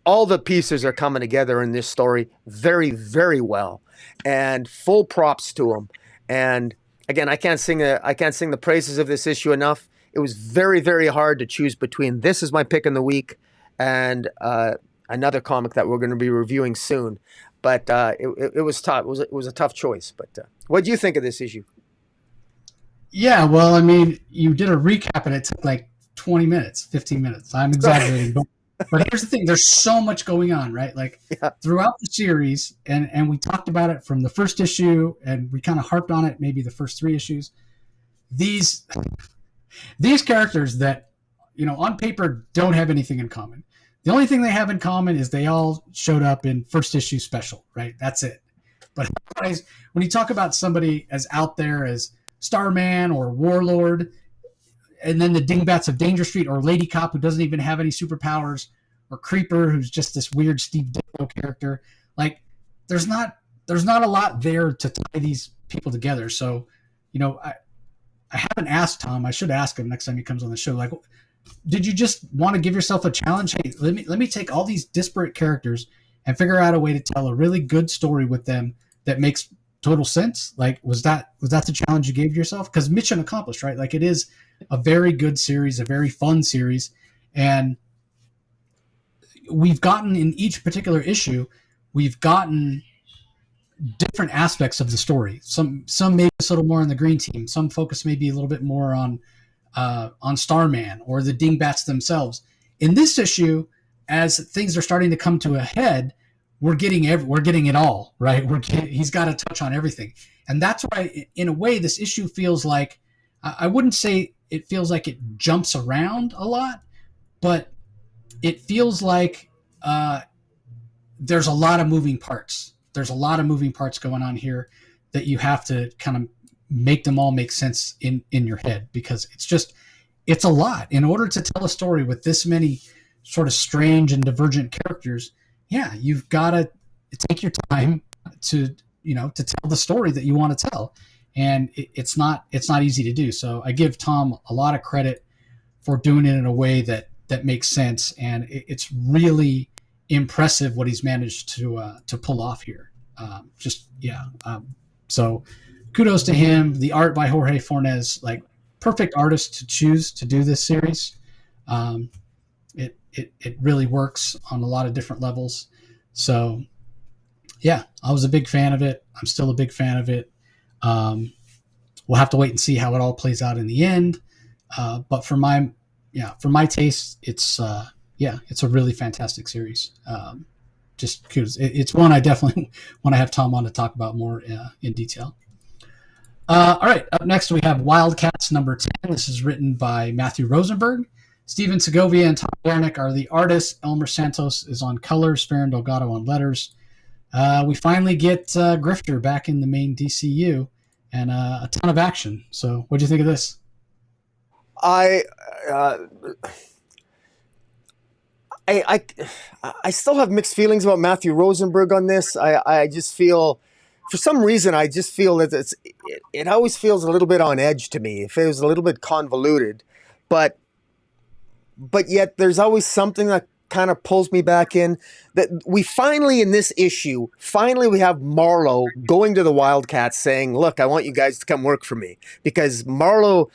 All the pieces are coming together in this story very, very well, and full props to him. And again, I can't sing the praises of this issue enough. It was very, very hard to choose between this is my pick in the week and another comic that we're going to be reviewing soon. But it was tough. It was a tough choice. But what do you think of this issue? Yeah, well, you did a recap and it took like 20 minutes, 15 minutes. I'm exaggerating, but here's the thing. There's so much going on, right? Like throughout the series, and we talked about it from the first issue, and we kind of harped on it maybe the first 3 issues. These characters that, on paper don't have anything in common. The only thing they have in common is they all showed up in first issue special, right? That's it. But when you talk about somebody as out there as Starman or Warlord, and then the Dingbats of Danger Street, or Lady Cop, who doesn't even have any superpowers, or Creeper, who's just this weird Steve Ditko character, like there's not a lot there to tie these people together. So, I haven't asked Tom. I should ask him next time he comes on the show. Like, did you just want to give yourself a challenge? Hey, let me take all these disparate characters and figure out a way to tell a really good story with them that makes total sense. Like, was that the challenge you gave yourself? Because mission accomplished, right? Like, it is a very good series, a very fun series, and we've gotten in each particular issue we've gotten different aspects of the story. Some maybe a little more on the green team. Some focus maybe a little bit more on Starman or the Dingbats themselves. In this issue, as things are starting to come to a head, we're getting it all, right. He's got to touch on everything, and that's why, in a way, this issue feels like, I wouldn't say it feels like it jumps around a lot, but it feels like there's a lot of moving parts. There's a lot of moving parts going on here that you have to kind of make them all make sense in your head, because it's a lot. In order to tell a story with this many sort of strange and divergent characters, yeah, you've got to take your time to tell the story that you want to tell. And it's not easy to do. So I give Tom a lot of credit for doing it in a way that makes sense. And it's really impressive what he's managed to pull off here. So kudos to him. The art by Jorge Fornes, like, perfect artist to choose to do this series. It really works on a lot of different levels. So yeah, I was a big fan of it. I'm still a big fan of it. We'll have to wait and see how it all plays out in the end. But for my taste, it's a really fantastic series. Just because it's one I definitely want to have Tom on to talk about more in detail. All right, up next we have Wildcats number 10. This is written by Matthew Rosenberg. Steven Segovia and Tom Wernick are the artists. Elmer Santos is on colors. Farron Delgado on letters. We finally get Grifter back in the main DCU, and a ton of action. So what do you think of this? I still have mixed feelings about Matthew Rosenberg on this. I just feel, for some reason, I just feel that it always feels a little bit on edge to me. It feels a little bit convoluted, but yet there's always something that kind of pulls me back in. That we finally, in this issue, we have Marlowe going to the Wildcats saying, "Look, I want you guys to come work for me," because Marlowe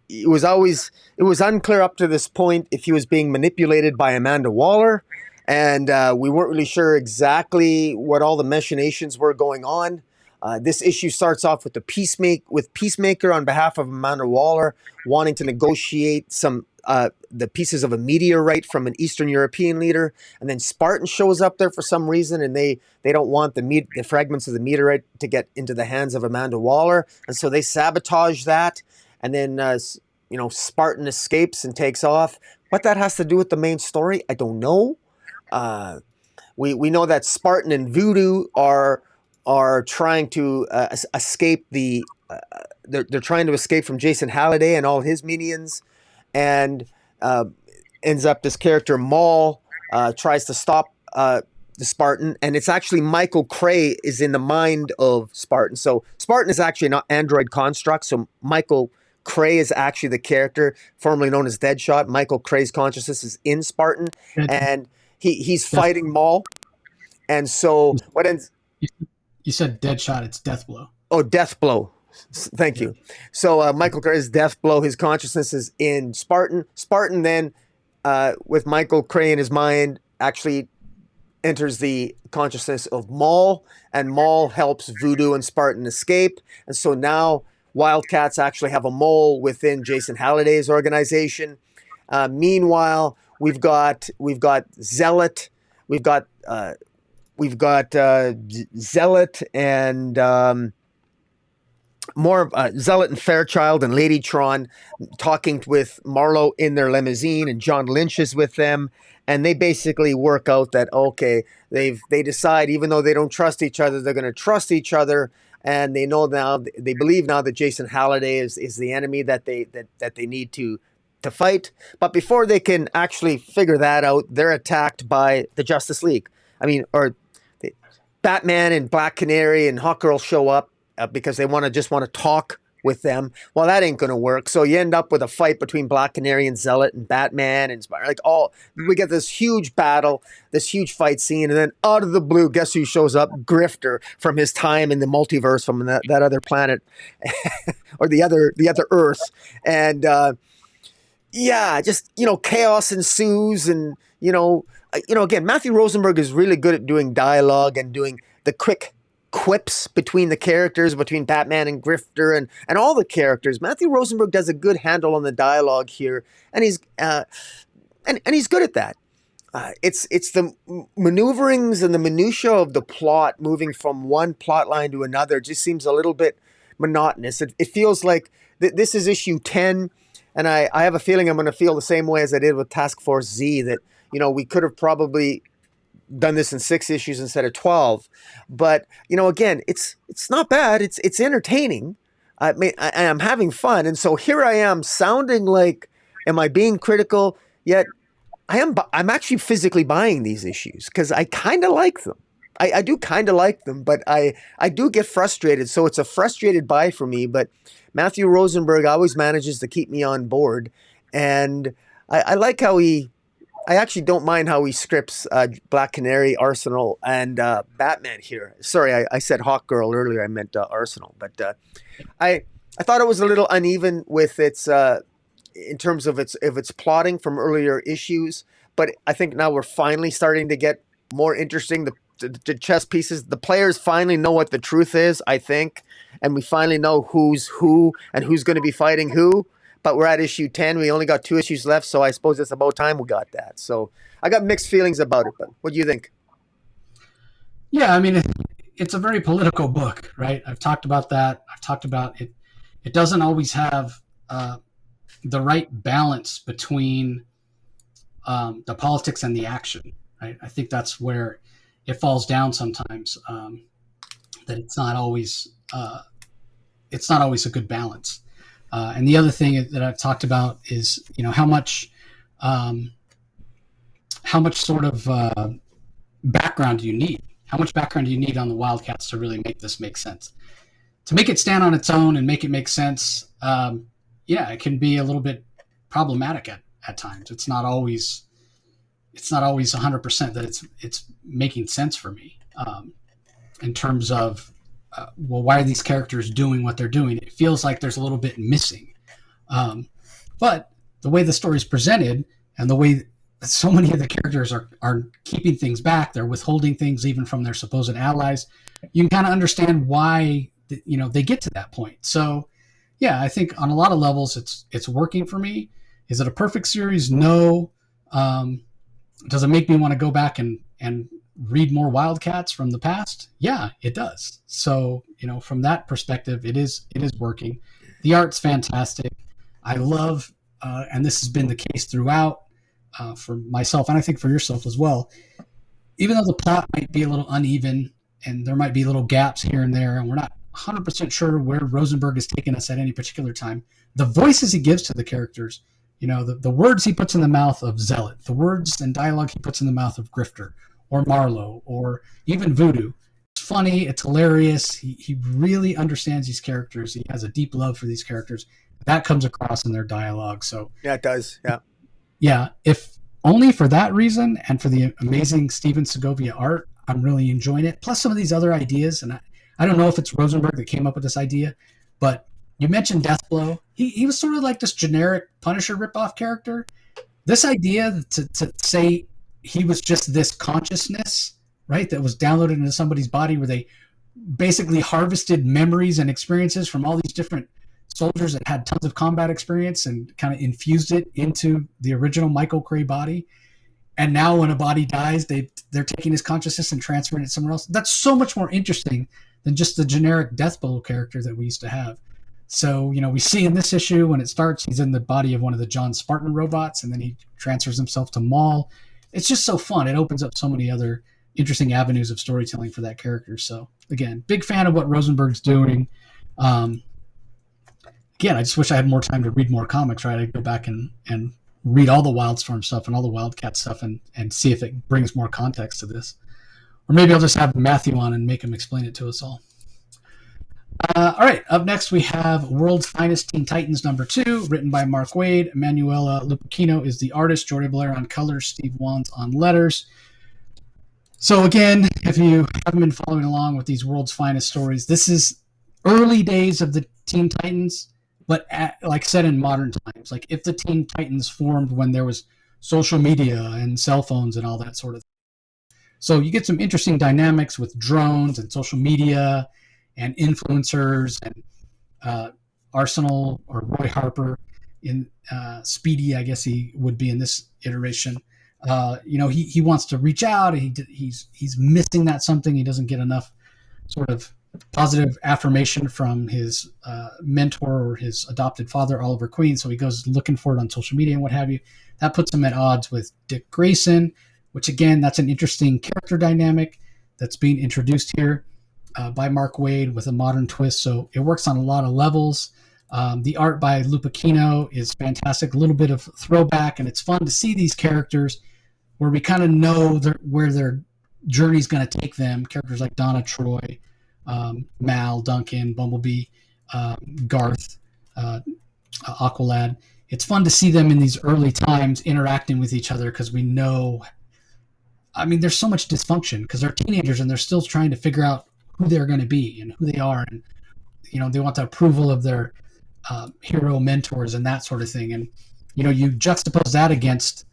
it was unclear up to this point if he was being manipulated by Amanda Waller, and we weren't really sure exactly what all the machinations were going on. This issue starts off with Peacemaker on behalf of Amanda Waller wanting to negotiate some the pieces of a meteorite from an Eastern European leader, and then Spartan shows up there for some reason, and they don't want the fragments of the meteorite to get into the hands of Amanda Waller, and so they sabotage that, and then Spartan escapes and takes off. What that has to do with the main story, I don't know. We know that Spartan and Voodoo are trying to escape they're trying to escape from Jason Halliday and all his minions, and ends up this character Maul tries to stop the Spartan, and it's actually Michael Cray is in the mind of Spartan. So Spartan is actually an android construct, so Michael Cray is actually the character formerly known as Deadshot. Michael Cray's consciousness is in Spartan, and he's fighting Maul. And so what ends... You said Deadshot, it's Deathblow. Oh, Deathblow. Thank you. So Michael Cray's Deathblow, his consciousness is in Spartan. Spartan then, with Michael Cray in his mind, actually enters the consciousness of Maul, and Maul helps Voodoo and Spartan escape. And so now Wildcats actually have a mole within Jason Halliday's organization. Meanwhile, we've got Zealot, we've got Zealot and Zealot and Fairchild and Ladytron talking with Marlowe in their limousine, and John Lynch is with them, and they basically work out that they decide, even though they don't trust each other, they're going to trust each other. And they believe now that Jason Halliday is the enemy that they need to fight. But before they can actually figure that out, they're attacked by the Justice League. Batman and Black Canary and Hawkgirl show up because they just want to talk with them. Well, that ain't going to work. So you end up with a fight between Black Canary and Zealot and Batman and we get this huge battle, this huge fight scene, and then out of the blue, guess who shows up? Grifter from his time in the multiverse from that other planet or the other Earth, and just chaos ensues, and Again, Matthew Rosenberg is really good at doing dialogue and doing the quick quips between the characters, between Batman and Grifter and all the characters. Matthew Rosenberg does a good handle on the dialogue here, and he's good at that. It's the maneuverings and the minutia of the plot moving from one plot line to another just seems a little bit monotonous. It feels like this is issue 10, and I have a feeling I'm going to feel the same way as I did with Task Force Z, that we could have probably done this in 6 issues instead of 12. But again, it's not bad. It's entertaining. I'm having fun, and so here I am sounding like, am I being critical? Yet I'm actually physically buying these issues because I kind of like them. I do kind of like them, but I do get frustrated. So it's a frustrated buy for me. But Matthew Rosenberg always manages to keep me on board. And I like how I actually don't mind how he scripts Black Canary, Arsenal, and Batman here. Sorry, I said Hawk Girl earlier. I meant Arsenal. But I thought it was a little uneven with its in terms of its plotting from earlier issues. But I think now we're finally starting to get more interesting. The chess pieces, the players finally know what the truth is, I think. And we finally know who's who and who's going to be fighting who. But we're at issue 10. We only got 2 issues left, so I suppose it's about time we got that. So I got mixed feelings about it, but what do you think? Yeah, I mean, it's a very political book, right? I've talked about that. I've talked about it. It doesn't always have the right balance between the politics and the action, right? I think that's where it falls down sometimes, that it's not always a good balance. And the other thing that I've talked about is, how much sort of background do you need? How much background do you need on the Wildcats to really make this make sense? To make it stand on its own and make it make sense, it can be a little bit problematic at times. It's not always 100% that it's making sense for me, in terms of, why are these characters doing what they're doing? It feels like there's a little bit missing. But the way the story is presented and the way so many of the characters are keeping things back, they're withholding things even from their supposed allies, you can kind of understand why they get to that point. So yeah, I think on a lot of levels it's working for me. Is it a perfect series? No. Does it make me want to go back and read more Wildcats from the past? Yeah, it does. So, from that perspective, it is working. The art's fantastic. I love, and this has been the case throughout, for myself, and I think for yourself as well, even though the plot might be a little uneven and there might be little gaps here and there, and we're not 100% sure where Rosenberg is taking us at any particular time, the voices he gives to the characters, the words he puts in the mouth of Zealot, the words and dialogue he puts in the mouth of Grifter or Marlowe or even Voodoo. It's funny. It's hilarious. He really understands these characters. He has a deep love for these characters. That comes across in their dialogue. So yeah, it does. Yeah. Yeah. If only for that reason and for the amazing Steven Segovia art, I'm really enjoying it. Plus some of these other ideas. And I don't know if it's Rosenberg that came up with this idea, but you mentioned Deathblow. He was sort of like this generic Punisher ripoff character. This idea to say he was just this consciousness, right, that was downloaded into somebody's body where they basically harvested memories and experiences from all these different soldiers that had tons of combat experience and kind of infused it into the original Michael Cray body. And now when a body dies, they're taking his consciousness and transferring it somewhere else. That's so much more interesting than just the generic Deathblow character that we used to have. So, we see in this issue when it starts, he's in the body of one of the John Spartan robots, and then he transfers himself to Maul. It's just so fun. It opens up so many other interesting avenues of storytelling for that character. So, again, big fan of what Rosenberg's doing. Again, I just wish I had more time to read more comics, right? I'd go back and read all the Wildstorm stuff and all the Wildcat stuff and see if it brings more context to this. Or maybe I'll just have Matthew on and make him explain it to us all. All right, up next we have World's Finest Teen Titans #2, written by Mark Waid. Emanuela Lupacchino is the artist, Jordi Blair on colors, Steve Wands on letters. So again, if you haven't been following along with these World's Finest stories, this is early days of the Teen Titans, but like set in modern times. Like if the Teen Titans formed when there was social media and cell phones and all that sort of thing. So you get some interesting dynamics with drones and social media and influencers and Arsenal or Roy Harper in Speedy, I guess he would be in this iteration. He wants to reach out. He's missing that something. He doesn't get enough sort of positive affirmation from his mentor or his adopted father, Oliver Queen. So he goes looking for it on social media and what have you. That puts him at odds with Dick Grayson, which again, that's an interesting character dynamic that's being introduced here by Mark Waid with a modern twist. So it works on a lot of levels. The art by Lupacchino is fantastic, a little bit of throwback, and it's fun to see these characters where we kind of know where their journey's going to take them. Characters like Donna Troy, Mal, Duncan, Bumblebee, Garth, Aqualad. It's fun to see them in these early times interacting with each other because we know, I mean, there's so much dysfunction because they're teenagers and they're still trying to figure out who they're going to be and who they are. And, they want the approval of their hero mentors and that sort of thing. And, you juxtapose that against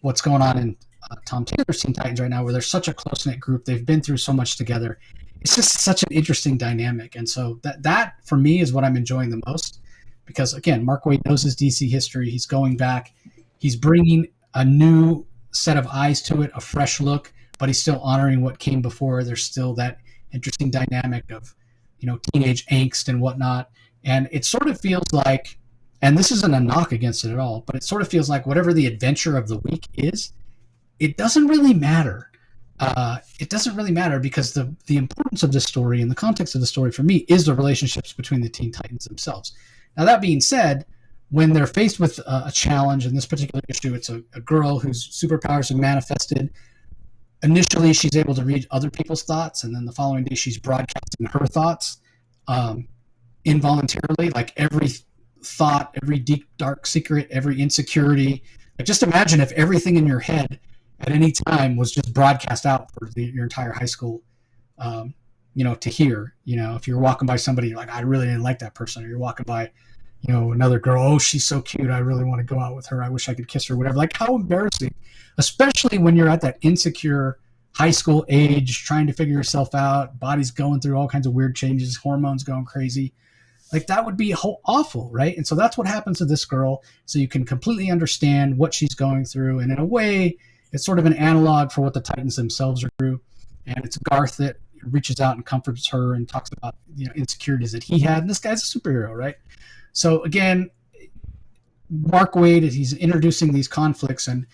what's going on in Tom Taylor's Teen Titans right now, where they're such a close-knit group. They've been through so much together. It's just such an interesting dynamic. And so that for me is what I'm enjoying the most because, again, Mark Waid knows his DC history. He's going back. He's bringing a new set of eyes to it, a fresh look, but he's still honoring what came before. There's still that interesting dynamic of, teenage angst and whatnot. And it sort of feels like, and this isn't a knock against it at all, but it sort of feels like whatever the adventure of the week is, it doesn't really matter. It doesn't really matter because the importance of this story and the context of the story for me is the relationships between the Teen Titans themselves. Now, that being said, when they're faced with a challenge in this particular issue, it's a girl whose superpowers have manifested. Initially, she's able to read other people's thoughts, and then the following day, she's broadcasting her thoughts involuntarily, like every thought, every deep, dark secret, every insecurity. Like, just imagine if everything in your head at any time was just broadcast out for your entire high school, to hear. If you're walking by somebody, you're like, I really didn't like that person. Or you're walking by, another girl, oh, she's so cute. I really want to go out with her. I wish I could kiss her, whatever. Like, how embarrassing, especially when you're at that insecure high school age, trying to figure yourself out, body's going through all kinds of weird changes, hormones going crazy. Like, that would be awful, right? And so that's what happens to this girl. So you can completely understand what she's going through. And in a way, it's sort of an analog for what the Titans themselves are through. And it's Garth that reaches out and comforts her and talks about, insecurities that he had. And this guy's a superhero, right? So again, Mark Waid, he's introducing these conflicts, and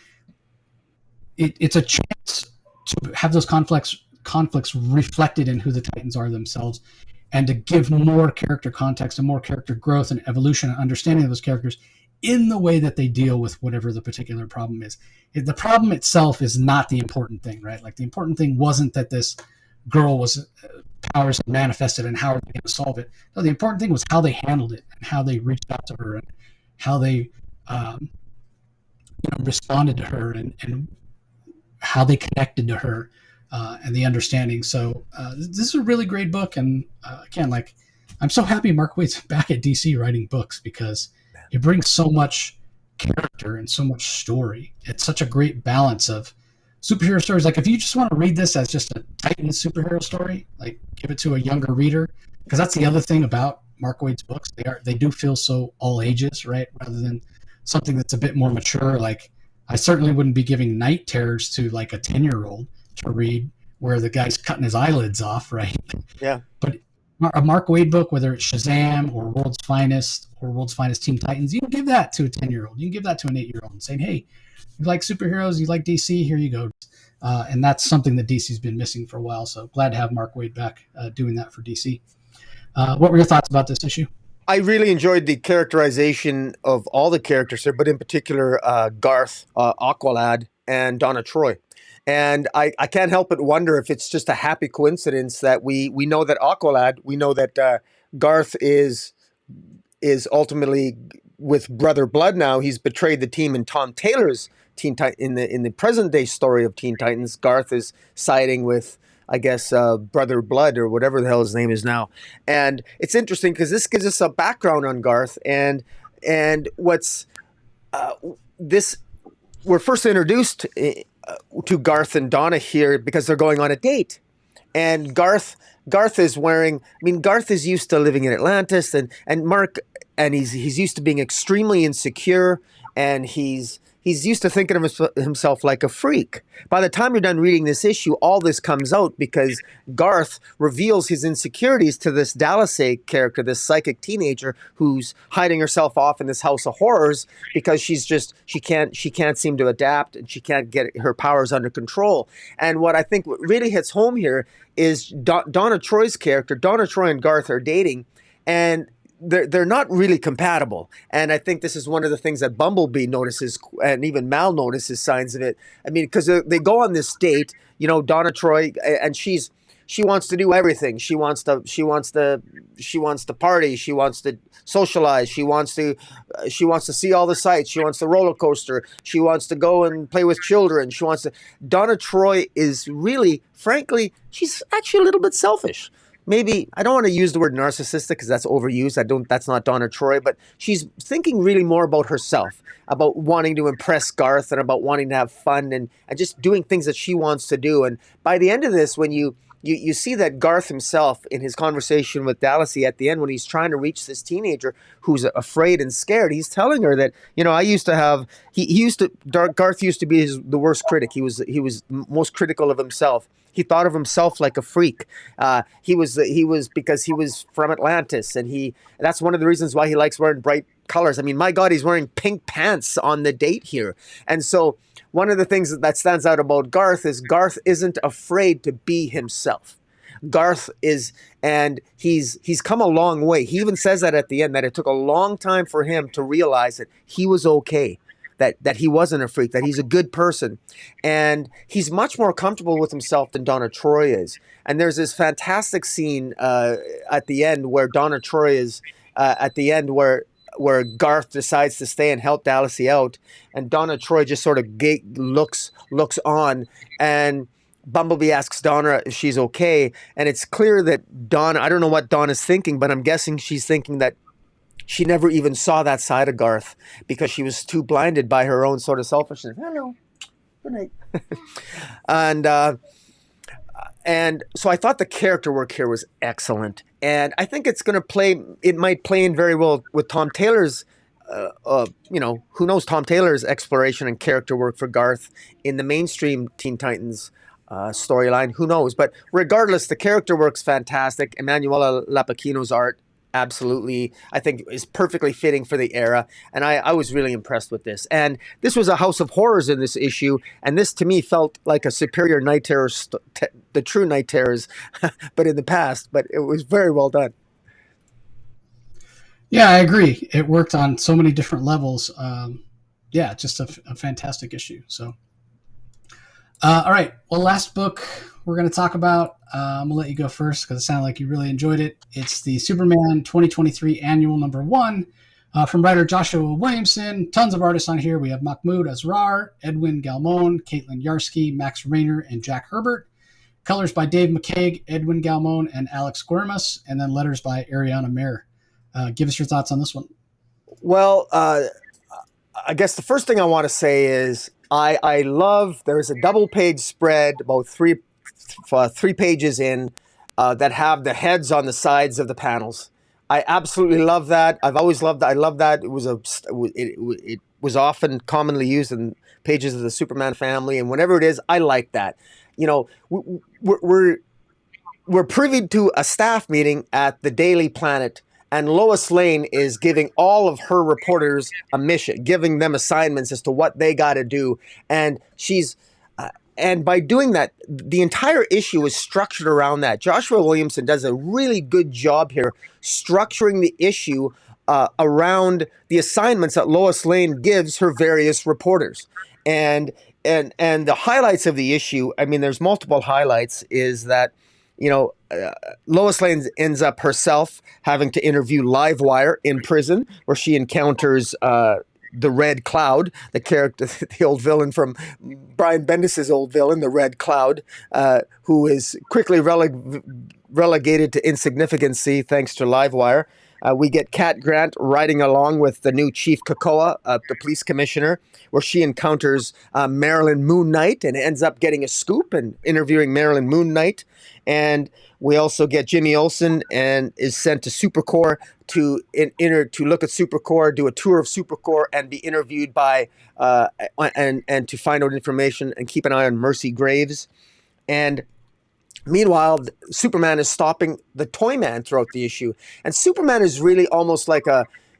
it's a chance to have those conflicts reflected in who the Titans are themselves, and to give more character context and more character growth and evolution and understanding of those characters in the way that they deal with whatever the particular problem is. The problem itself is not the important thing, right? Like, the important thing wasn't that this girl was powers had manifested and how are they going to solve it. No, the important thing was how they handled it and how they reached out to her and how they responded to her and how they connected to her and the understanding. So this is a really great book. And again, like, I'm so happy Mark Waid's back at DC writing books because it brings so much character and so much story. It's such a great balance of superhero stories. Like, if you just want to read this as just a Titan superhero story, like, give it to a younger reader, because that's the other thing about Mark Waid's books. They do feel so all ages, right? Rather than something that's a bit more mature. Like, I certainly wouldn't be giving Night Terrors to like a 10-year-old to read where the guy's cutting his eyelids off, right? Yeah. But a Mark Waid book, whether it's Shazam or World's Finest or World's Finest Teen Titans, you can give that to a 10-year-old. You can give that to an 8-year-old and saying, hey, you like superheroes, you like DC, here you go. And that's something that DC's been missing for a while. So glad to have Mark Waid back doing that for DC. What were your thoughts about this issue? I really enjoyed the characterization of all the characters here, but in particular, Garth, Aqualad, and Donna Troy. And I can't help but wonder if it's just a happy coincidence that we know that Aqualad, we know that Garth is ultimately with Brother Blood now. He's betrayed the team in Tom Taylor's in the present day story of Teen Titans. Garth is siding with, I guess, Brother Blood or whatever the hell his name is now. And it's interesting because this gives us a background on Garth and what's this we're first introduced to Garth and Donna here because they're going on a date. And Garth is wearing. I mean, Garth is used to living in Atlantis, and Mark, and he's used to being extremely insecure, and he's used to thinking of himself like a freak. By the time you're done reading this issue, all this comes out because Garth reveals his insecurities to this Dallasay character, this psychic teenager who's hiding herself off in this house of horrors because she can't seem to adapt, and she can't get her powers under control. And what I think really hits home here is Donna Troy's character. Donna Troy and Garth are dating, and they're not really compatible. And I think this is one of the things that Bumblebee notices, and even Mal notices signs of it. I mean, because they go on this date, Donna Troy, and she wants to do everything. She wants to party. She wants to socialize. She wants to see all the sights. She wants the roller coaster. She wants to go and play with children. Donna Troy is really, frankly, she's actually a little bit selfish. Maybe, I don't want to use the word narcissistic because that's overused. That's not Donna Troy, but she's thinking really more about herself, about wanting to impress Garth and about wanting to have fun and just doing things that she wants to do. And by the end of this, when you see that Garth himself in his conversation with Dallasy at the end, when he's trying to reach this teenager who's afraid and scared, he's telling her that, Garth used to be the worst critic. He was most critical of himself. He thought of himself like a freak. He was because he was from Atlantis, and that's one of the reasons why he likes wearing bright colors. I mean, my God, he's wearing pink pants on the date here. And so one of the things that stands out about Garth is Garth isn't afraid to be himself. Garth is, and he's come a long way. He even says that at the end, that it took a long time for him to realize that he was okay, that he wasn't a freak, that he's a good person. And he's much more comfortable with himself than Donna Troy is. And there's this fantastic scene at the end where Donna Troy is, at the end where Garth decides to stay and help Dallasy out. And Donna Troy just sort of looks on, and Bumblebee asks Donna if she's okay. And it's clear that Donna, I don't know what Donna's thinking, but I'm guessing she's thinking that she never even saw that side of Garth because she was too blinded by her own sort of selfishness. Hello, good night. And so I thought the character work here was excellent. And I think it might play in very well with Tom Taylor's, who knows, Tom Taylor's exploration and character work for Garth in the mainstream Teen Titans storyline. Who knows? But regardless, the character work's fantastic. Emanuela Lapachino's art, absolutely, I think, is perfectly fitting for the era. And I was really impressed with this. And this was a house of horrors in this issue. And this, to me, felt like a superior Night Terror, the true Night Terrors, but in the past. But it was very well done. Yeah, I agree. It worked on so many different levels. Just a fantastic issue. So, all right. Well, last book we're going to talk about, I'm going to let you go first because it sounded like you really enjoyed it. It's the Superman 2023 Annual #1 from writer Joshua Williamson. Tons of artists on here. We have Mahmoud Asrar, Edwin Galmon, Caitlin Yarsky, Max Rayner, and Jack Herbert. Colors by Dave McCaig, Edwin Galmon, and Alex Guermas. And then letters by Ariana Mayer. Give us your thoughts on this one. Well, I guess the first thing I want to say is I love, there's a double page spread, about three pages in, that have the heads on the sides of the panels. I absolutely love that. I've always loved that. I love that. It was often commonly used in pages of the Superman family, and whenever it is, I like that. We're privy to a staff meeting at the Daily Planet, and Lois Lane is giving all of her reporters a mission, giving them assignments as to what they got to do. And and by doing that, the entire issue is structured around that. Joshua Williamson does a really good job here structuring the issue around the assignments that Lois Lane gives her various reporters. And the highlights of the issue, I mean, there's multiple highlights, is that Lois Lane ends up herself having to interview Livewire in prison, where she encounters the Red Cloud, the character, the old villain from Brian Bendis' old villain, the Red Cloud, who is quickly relegated to insignificancy thanks to Livewire. We get Cat Grant riding along with the new Chief Kakoa, the police commissioner, where she encounters Marilyn Moon Knight and ends up getting a scoop and interviewing Marilyn Moon Knight. And we also get Jimmy Olsen and is sent to Supercorps to look at Supercorps, do a tour of Supercorps, and be interviewed by and to find out information and keep an eye on Mercy Graves. And meanwhile, Superman is stopping the Toyman throughout the issue, and Superman is really almost like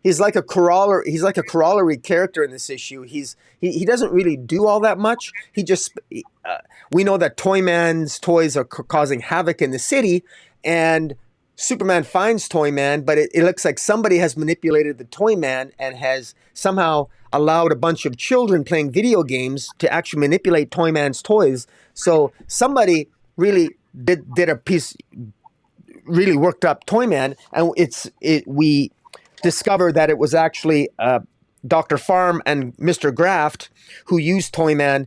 he's like a corollary character in this issue. He doesn't really do all that much. We know that Toyman's toys are causing havoc in the city, and Superman finds Toyman, but it looks like somebody has manipulated the Toyman and has somehow allowed a bunch of children playing video games to actually manipulate Toyman's toys. So somebody really did a piece, really worked up Toyman, and we discover that it was actually Dr. Farm and Mr. Graft who used Toyman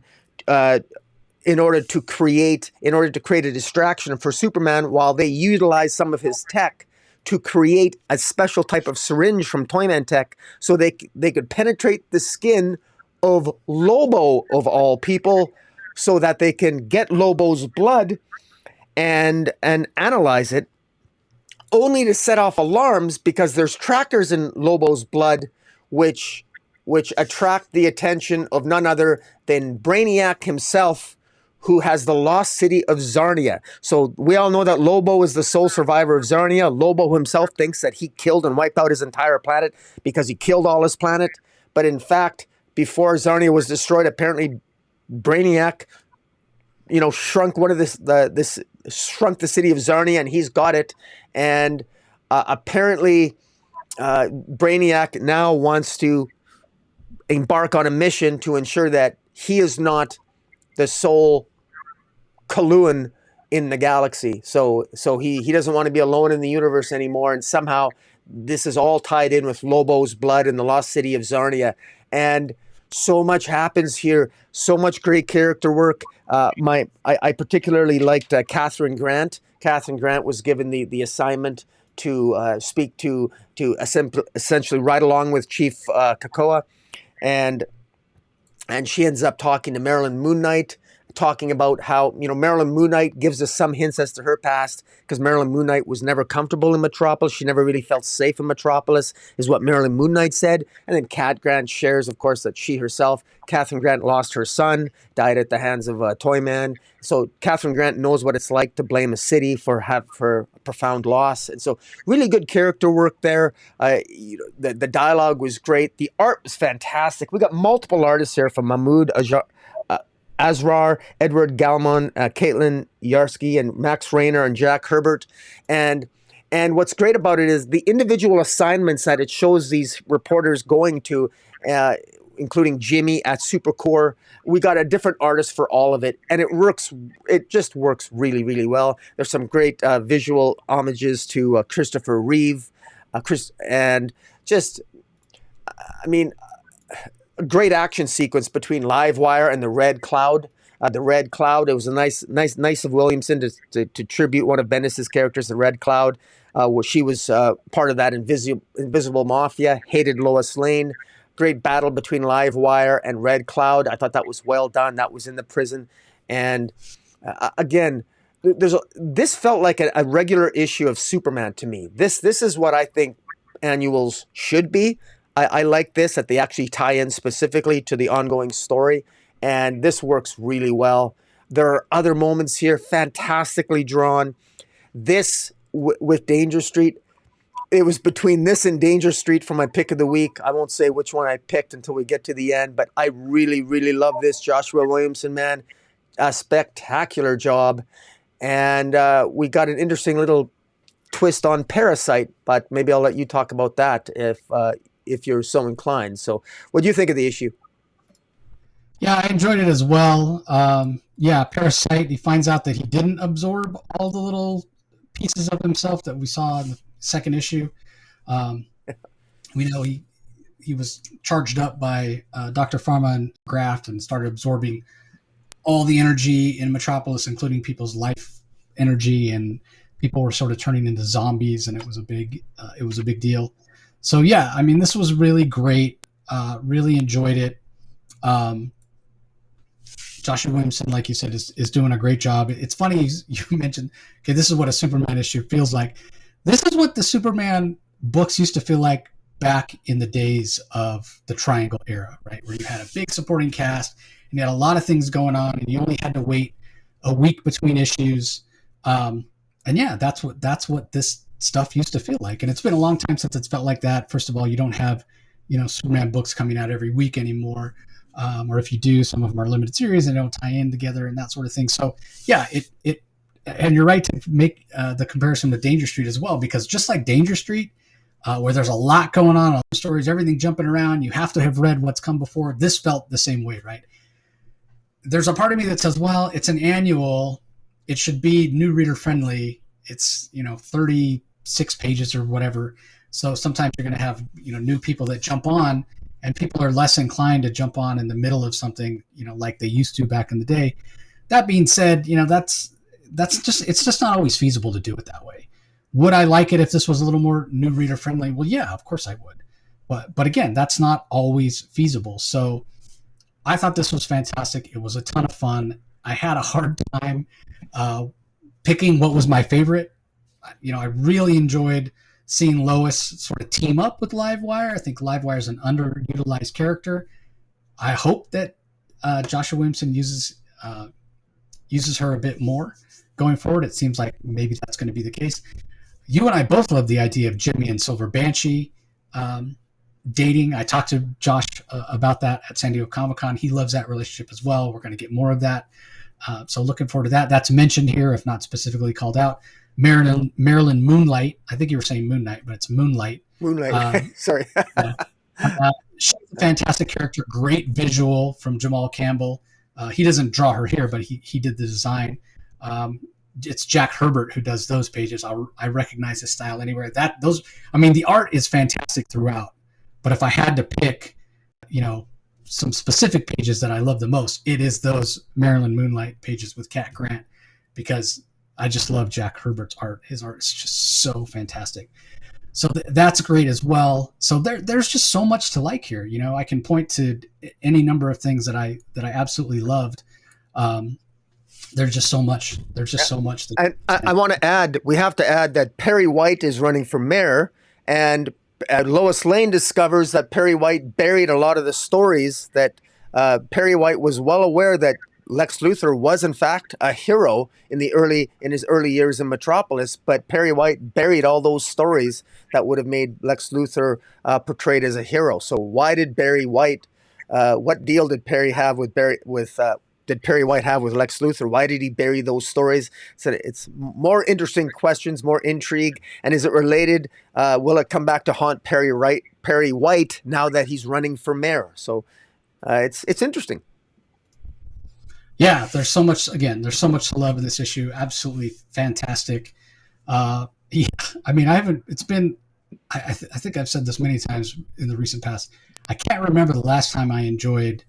in order to create a distraction for Superman, while they utilized some of his tech to create a special type of syringe from Toyman tech, so they could penetrate the skin of Lobo of all people, so that they can get Lobo's blood and analyze it, only to set off alarms because there's trackers in Lobo's blood which attract the attention of none other than Brainiac himself, who has the lost city of Zarnia. So we all know that Lobo is the sole survivor of Zarnia. Lobo himself thinks that he killed and wiped out his entire planet because he killed all his planet. But in fact, before Zarnia was destroyed, apparently Brainiac, shrunk shrunk the city of Zarnia, and he's got it. And apparently Brainiac now wants to embark on a mission to ensure that he is not the sole Kaluan in the galaxy. So he doesn't want to be alone in the universe anymore, and somehow this is all tied in with Lobo's blood in the lost city of Zarnia. And so much happens here, so much great character work. I particularly liked Catherine Grant. Catherine Grant was given the assignment to speak to essentially ride along with Chief Kakoa, and she ends up talking to Marilyn Moon Knight, talking about how, Marilyn Moon Knight gives us some hints as to her past, because Marilyn Moon Knight was never comfortable in Metropolis. She never really felt safe in Metropolis, is what Marilyn Moon Knight said. And then Cat Grant shares, of course, that she herself, Catherine Grant, lost her son, died at the hands of Toyman. So Catherine Grant knows what it's like to blame a city for profound loss. And so really good character work there. The dialogue was great. The art was fantastic. We got multiple artists here, from Mahmoud Asrar, Edward Galmon, Caitlin Yarsky, and Max Rayner, and Jack Herbert. And what's great about it is the individual assignments that it shows these reporters going to, including Jimmy at Supercorps. We got a different artist for all of it, and it just works really, really well. There's some great visual homages to Christopher Reeve, and just, a great action sequence between Livewire and the Red Cloud. The Red Cloud, it was a nice of Williamson to tribute one of Bendis' characters, the Red Cloud, where she was part of that invisible mafia, hated Lois Lane. Great battle between Livewire and Red Cloud. I thought that was well done. That was in the prison. And again, this felt like a regular issue of Superman to me. This is what I think annuals should be. I like this, that they actually tie in specifically to the ongoing story, and this works really well. There are other moments here, fantastically drawn. This, with Danger Street, it was between this and Danger Street for my pick of the week. I won't say which one I picked until we get to the end, but I really, really love this. Joshua Williamson, man, a spectacular job. And we got an interesting little twist on Parasite, but maybe I'll let you talk about that if you're so inclined. So what do you think of the issue? Yeah, I enjoyed it as well. Parasite, he finds out that he didn't absorb all the little pieces of himself that we saw in the second issue. We know he was charged up by Dr. Pharma and Graft and started absorbing all the energy in Metropolis, including people's life energy, and People were sort of turning into zombies, and it was a big deal. So yeah, I mean, this was really great. Really enjoyed it. Um, Joshua Williamson, like you said, is doing a great job. It's funny you mentioned, okay, this is what a Superman issue feels like. This is what the Superman books used to feel like back in the days of the Triangle era, right? Where you had a big supporting cast and you had a lot of things going on, and you only had to wait a week between issues. And yeah, that's what this stuff used to feel like. And it's been a long time since it's felt like that. First of all, you don't have, Superman books coming out every week anymore. Or if you do, some of them are limited series and don't tie in together and that sort of thing. So yeah, and you're right to make the comparison with Danger Street as well, because just like Danger Street, where there's a lot going on the stories, everything jumping around, you have to have read what's come before. This felt the same way, right? There's a part of me that says, well, it's an annual, it should be new reader friendly. It's 36 pages or whatever. So sometimes you're going to have new people that jump on, and people are less inclined to jump on in the middle of something, like they used to back in the day. That being said, it's just not always feasible to do it that way. Would I like it if this was a little more new reader friendly? Well, yeah, of course I would. But again, that's not always feasible. So I thought this was fantastic. It was a ton of fun. I had a hard time picking what was my favorite. I really enjoyed seeing Lois sort of team up with Livewire. I think Livewire is an underutilized character. I hope that Joshua Williamson uses her a bit more going forward. It seems like maybe that's going to be the case. You and I both love the idea of Jimmy and Silver Banshee dating. I talked to Josh about that at San Diego Comic-Con. He loves that relationship as well. We're going to get more of that. So looking forward to that. That's mentioned here, if not specifically called out. Marilyn Moonlight. I think you were saying Moon Knight, but it's Moonlight. Sorry. She's a fantastic character. Great visual from Jamal Campbell. He doesn't draw her here, but he did the design. It's Jack Herbert who does those pages. I recognize his style anywhere. The art is fantastic throughout. But if I had to pick, some specific pages that I love the most, it is those Marilyn Moonlight pages with Cat Grant, because I just love Jack Herbert's art. His art is just so fantastic. So that's great as well. So there's just so much to like here. I can point to any number of things that I absolutely loved. There's just so much. There's just so much. I want to add, we have to add that Perry White is running for mayor, and Lois Lane discovers that Perry White buried a lot of the stories, that Perry White was well aware that Lex Luthor was in fact a hero in his early years in Metropolis, but Perry White buried all those stories that would have made Lex Luthor portrayed as a hero. So why did Perry White? What deal did Perry have with did Perry White have with Lex Luthor? Why did he bury those stories? So it's more interesting questions, more intrigue, and is it related? Will it come back to haunt Perry White now that he's running for mayor? So it's interesting. Yeah, there's so much to love in this issue. Absolutely fantastic. I think I've said this many times in the recent past. I can't remember the last time I enjoyed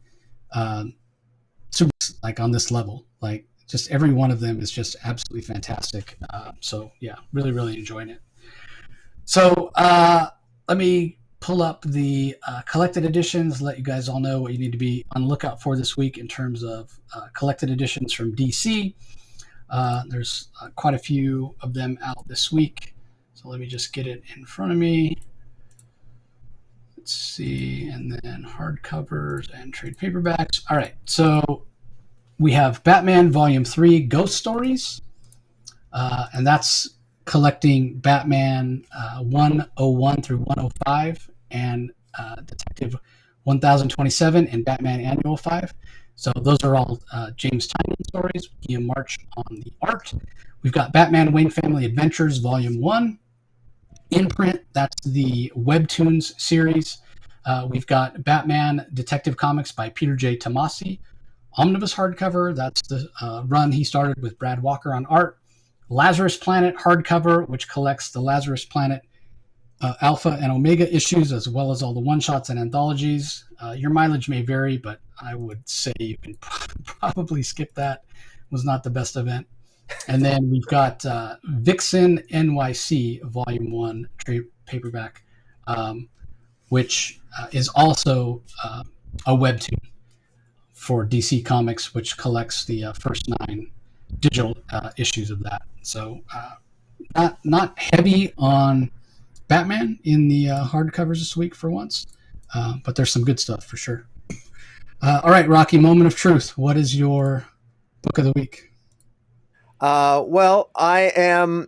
Super like on this level. Like, just every one of them is just absolutely fantastic. So yeah, really, really enjoying it. So let me pull up the collected editions, let you guys all know what you need to be on the lookout for this week in terms of collected editions from DC. There's quite a few of them out this week. So let me just get it in front of me. Let's see, and then hardcovers and trade paperbacks. All right, so we have Batman Volume 3 Ghost Stories, and that's collecting Batman 101 through 105 and Detective 1027 and Batman Annual 5. So those are all James Tynion stories. Guillaume March on the art. We've got Batman Wayne Family Adventures Volume 1. Imprint, that's the Webtoons series. We've got Batman Detective Comics by Peter J. Tomasi. Omnibus hardcover, that's the run he started with Brad Walker on art. Lazarus Planet hardcover, which collects the Lazarus Planet Alpha and Omega issues, as well as all the one-shots and anthologies. Your mileage may vary, but I would say you can probably skip that. It was not the best event. And then we've got Vixen NYC Volume 1 trade paperback, which is also a webtoon for DC Comics, which collects the first 9 digital issues of that. So not heavy on Batman in the hardcovers this week for once, but there's some good stuff for sure. All right, Rocky, moment of truth. What is your book of the week? Well, I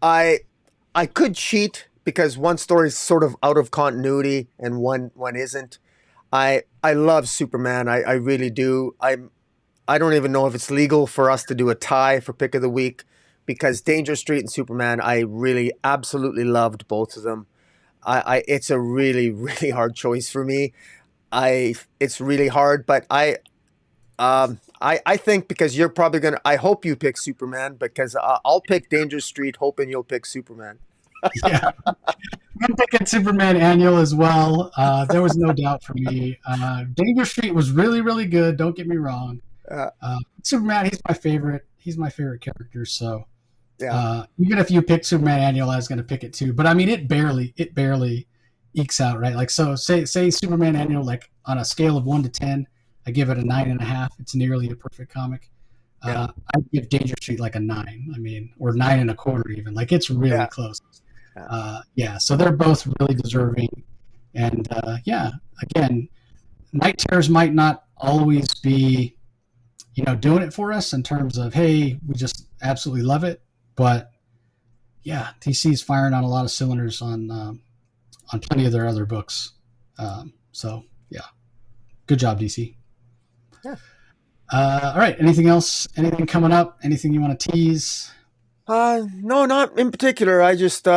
I could cheat because one story is sort of out of continuity and one isn't. I love Superman. I really do. I don't even know if it's legal for us to do a tie for pick of the week because Danger Street and Superman, I really absolutely loved both of them. I it's a really really hard choice for me. It's really hard, but I think because you're probably gonna. I hope you pick Superman because I'll pick Danger Street, hoping you'll pick Superman. Yeah, I'm picking Superman Annual as well. There was no doubt for me. Danger Street was really, really good. Don't get me wrong. Uh, Superman, he's my favorite. He's my favorite character. So yeah, even if you pick Superman Annual, I was going to pick it too. But I mean, it barely ekes out, right? Like, so say Superman Annual, like on a scale of 1 to 10, I give it a 9.5. It's nearly a perfect comic. yeah, I give Danger Street like a 9. I mean, or 9.25 even. Like, it's really yeah, close. yeah, Yeah, so they're both really deserving. And yeah, again, night terrors might not always be, doing it for us in terms of, hey, we just absolutely love it. But yeah, DC's firing on a lot of cylinders on plenty of their other books. So yeah, good job, DC. yeah. All right, anything else? Anything coming up? Anything you want to tease? No, not in particular. I'm just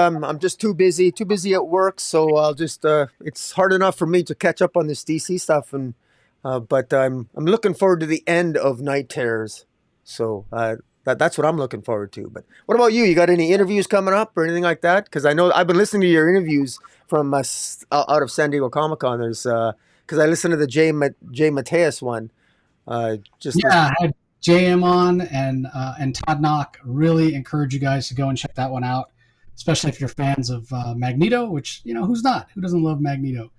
too busy at work, so I'll just it's hard enough for me to catch up on this DC stuff, and but I'm looking forward to the end of Night Terrors. So that's what I'm looking forward to. But what about you? You got any interviews coming up or anything like that? Because I know I've been listening to your interviews from out of San Diego Comic Con. There's because I listened to the Jay Mateus one. Just this. Yeah, I had JM on and Todd Knock. Really encourage you guys to go and check that one out, especially if you're fans of Magneto. Which who's not? Who doesn't love Magneto?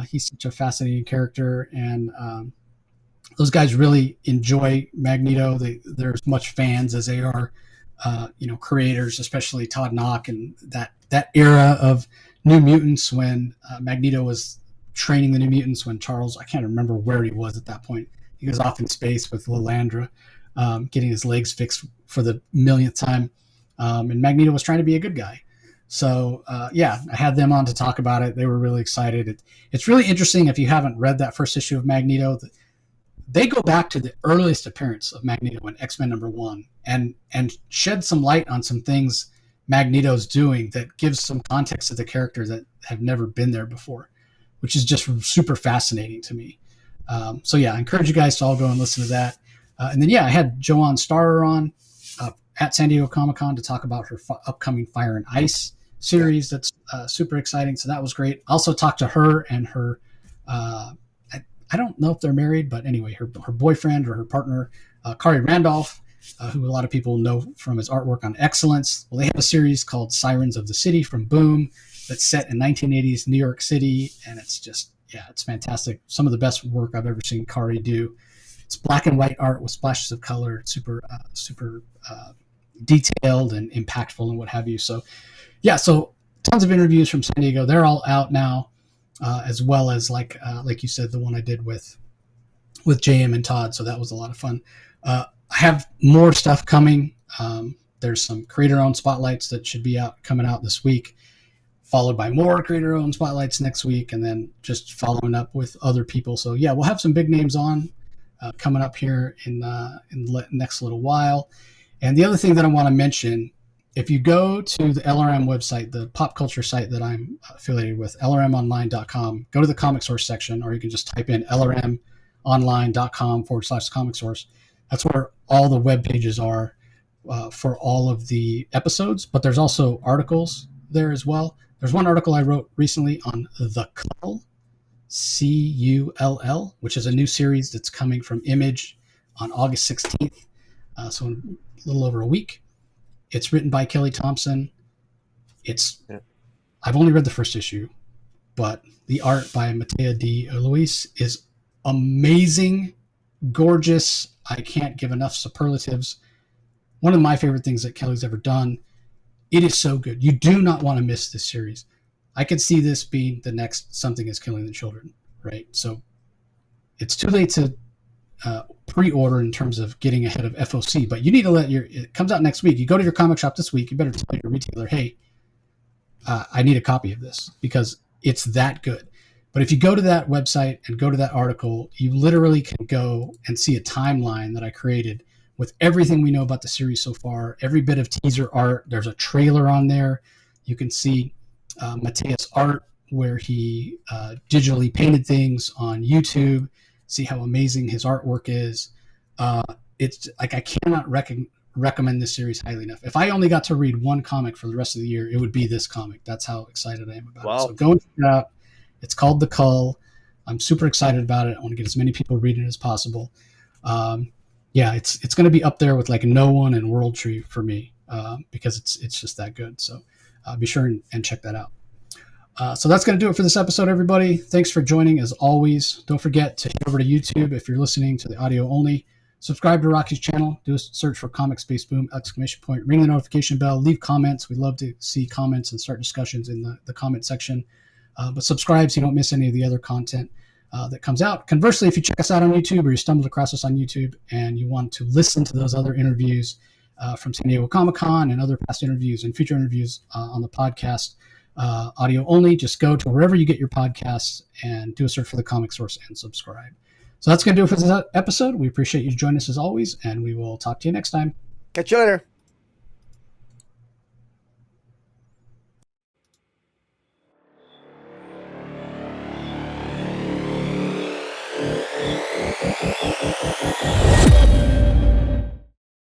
He's such a fascinating character, and those guys really enjoy Magneto. They're as much fans as they are, creators, especially Todd Knock and that era of New Mutants when Magneto was training the New Mutants when Charles, I can't remember where he was at that point. He was off in space with Lilandra, getting his legs fixed for the millionth time. And Magneto was trying to be a good guy. So, yeah, I had them on to talk about it. They were really excited. It's really interesting if you haven't read that first issue of Magneto. They go back to the earliest appearance of Magneto in X-Men #1 and shed some light on some things Magneto's doing that gives some context to the character that have never been there before, which is just super fascinating to me. So yeah, I encourage you guys to all go and listen to that. And then yeah, I had Joanne Starrer on at San Diego Comic Con to talk about her upcoming Fire and Ice series. That's super exciting. So that was great. Also talked to her and her. I don't know if they're married, but anyway, her boyfriend or her partner, Kari Randolph, who a lot of people know from his artwork on Excellence. Well, they have a series called Sirens of the City from Boom that's set in 1980s New York City, and it's just it's fantastic. Some of the best work I've ever seen Kari do. It's black and white art with splashes of color. It's super detailed and impactful and what have you. So yeah, so tons of interviews from San Diego. They're all out now, as well as like you said, the one I did with JM and Todd. So that was a lot of fun. I have more stuff coming. There's some creator-owned spotlights that should be coming out this week, followed by more creator-owned spotlights next week, and then just following up with other people. So yeah, we'll have some big names on coming up here in the next little while. And the other thing that I want to mention, if you go to the LRM website, the pop culture site that I'm affiliated with, lrmonline.com, go to the comic source section, or you can just type in lrmonline.com/comic source. That's where all the web pages are for all of the episodes, but there's also articles there as well. There's one article I wrote recently on The Cull, Cull, which is a new series that's coming from Image on August 16th. so in a little over a week. It's written by Kelly Thompson. I've only read the first issue, but the art by Matea de Luis is amazing, gorgeous. I can't give enough superlatives. One of my favorite things that Kelly's ever done. It is so good. You do not want to miss this series. I could see this being the next Something is Killing the Children, right? So it's too late to pre-order in terms of getting ahead of FOC, but you need to it comes out next week. You go to your comic shop this week, you better tell your retailer, hey, I need a copy of this because it's that good. But if you go to that website and go to that article, you literally can go and see a timeline that I created with everything we know about the series so far, every bit of teaser art. There's a trailer on there. You can see Matea's art where he digitally painted things on YouTube, see how amazing his artwork is. It's like I cannot recommend this series highly enough. If I only got to read one comic for the rest of the year, it would be this comic. That's how excited I am about it. So go and check it out. It's called The Cull. I'm super excited about it. I want to get as many people reading it as possible. It's going to be up there with like No One and World Tree for me because it's just that good. So be sure and check that out. So that's going to do it for this episode, everybody. Thanks for joining as always. Don't forget to head over to YouTube if you're listening to the audio only. Subscribe to Rocky's channel. Do a search for Comic Space Boom, ! Ring the notification bell. Leave comments. We'd love to see comments and start discussions in the comment section. But subscribe so you don't miss any of the other content that comes out. Conversely, if you check us out on YouTube or you stumbled across us on YouTube and you want to listen to those other interviews from San Diego Comic-Con and other past interviews and future interviews on the podcast, audio only, just go to wherever you get your podcasts and do a search for the Comic Source and subscribe. So that's going to do it for this episode. We appreciate you joining us as always, and we will talk to you next time. Catch you later.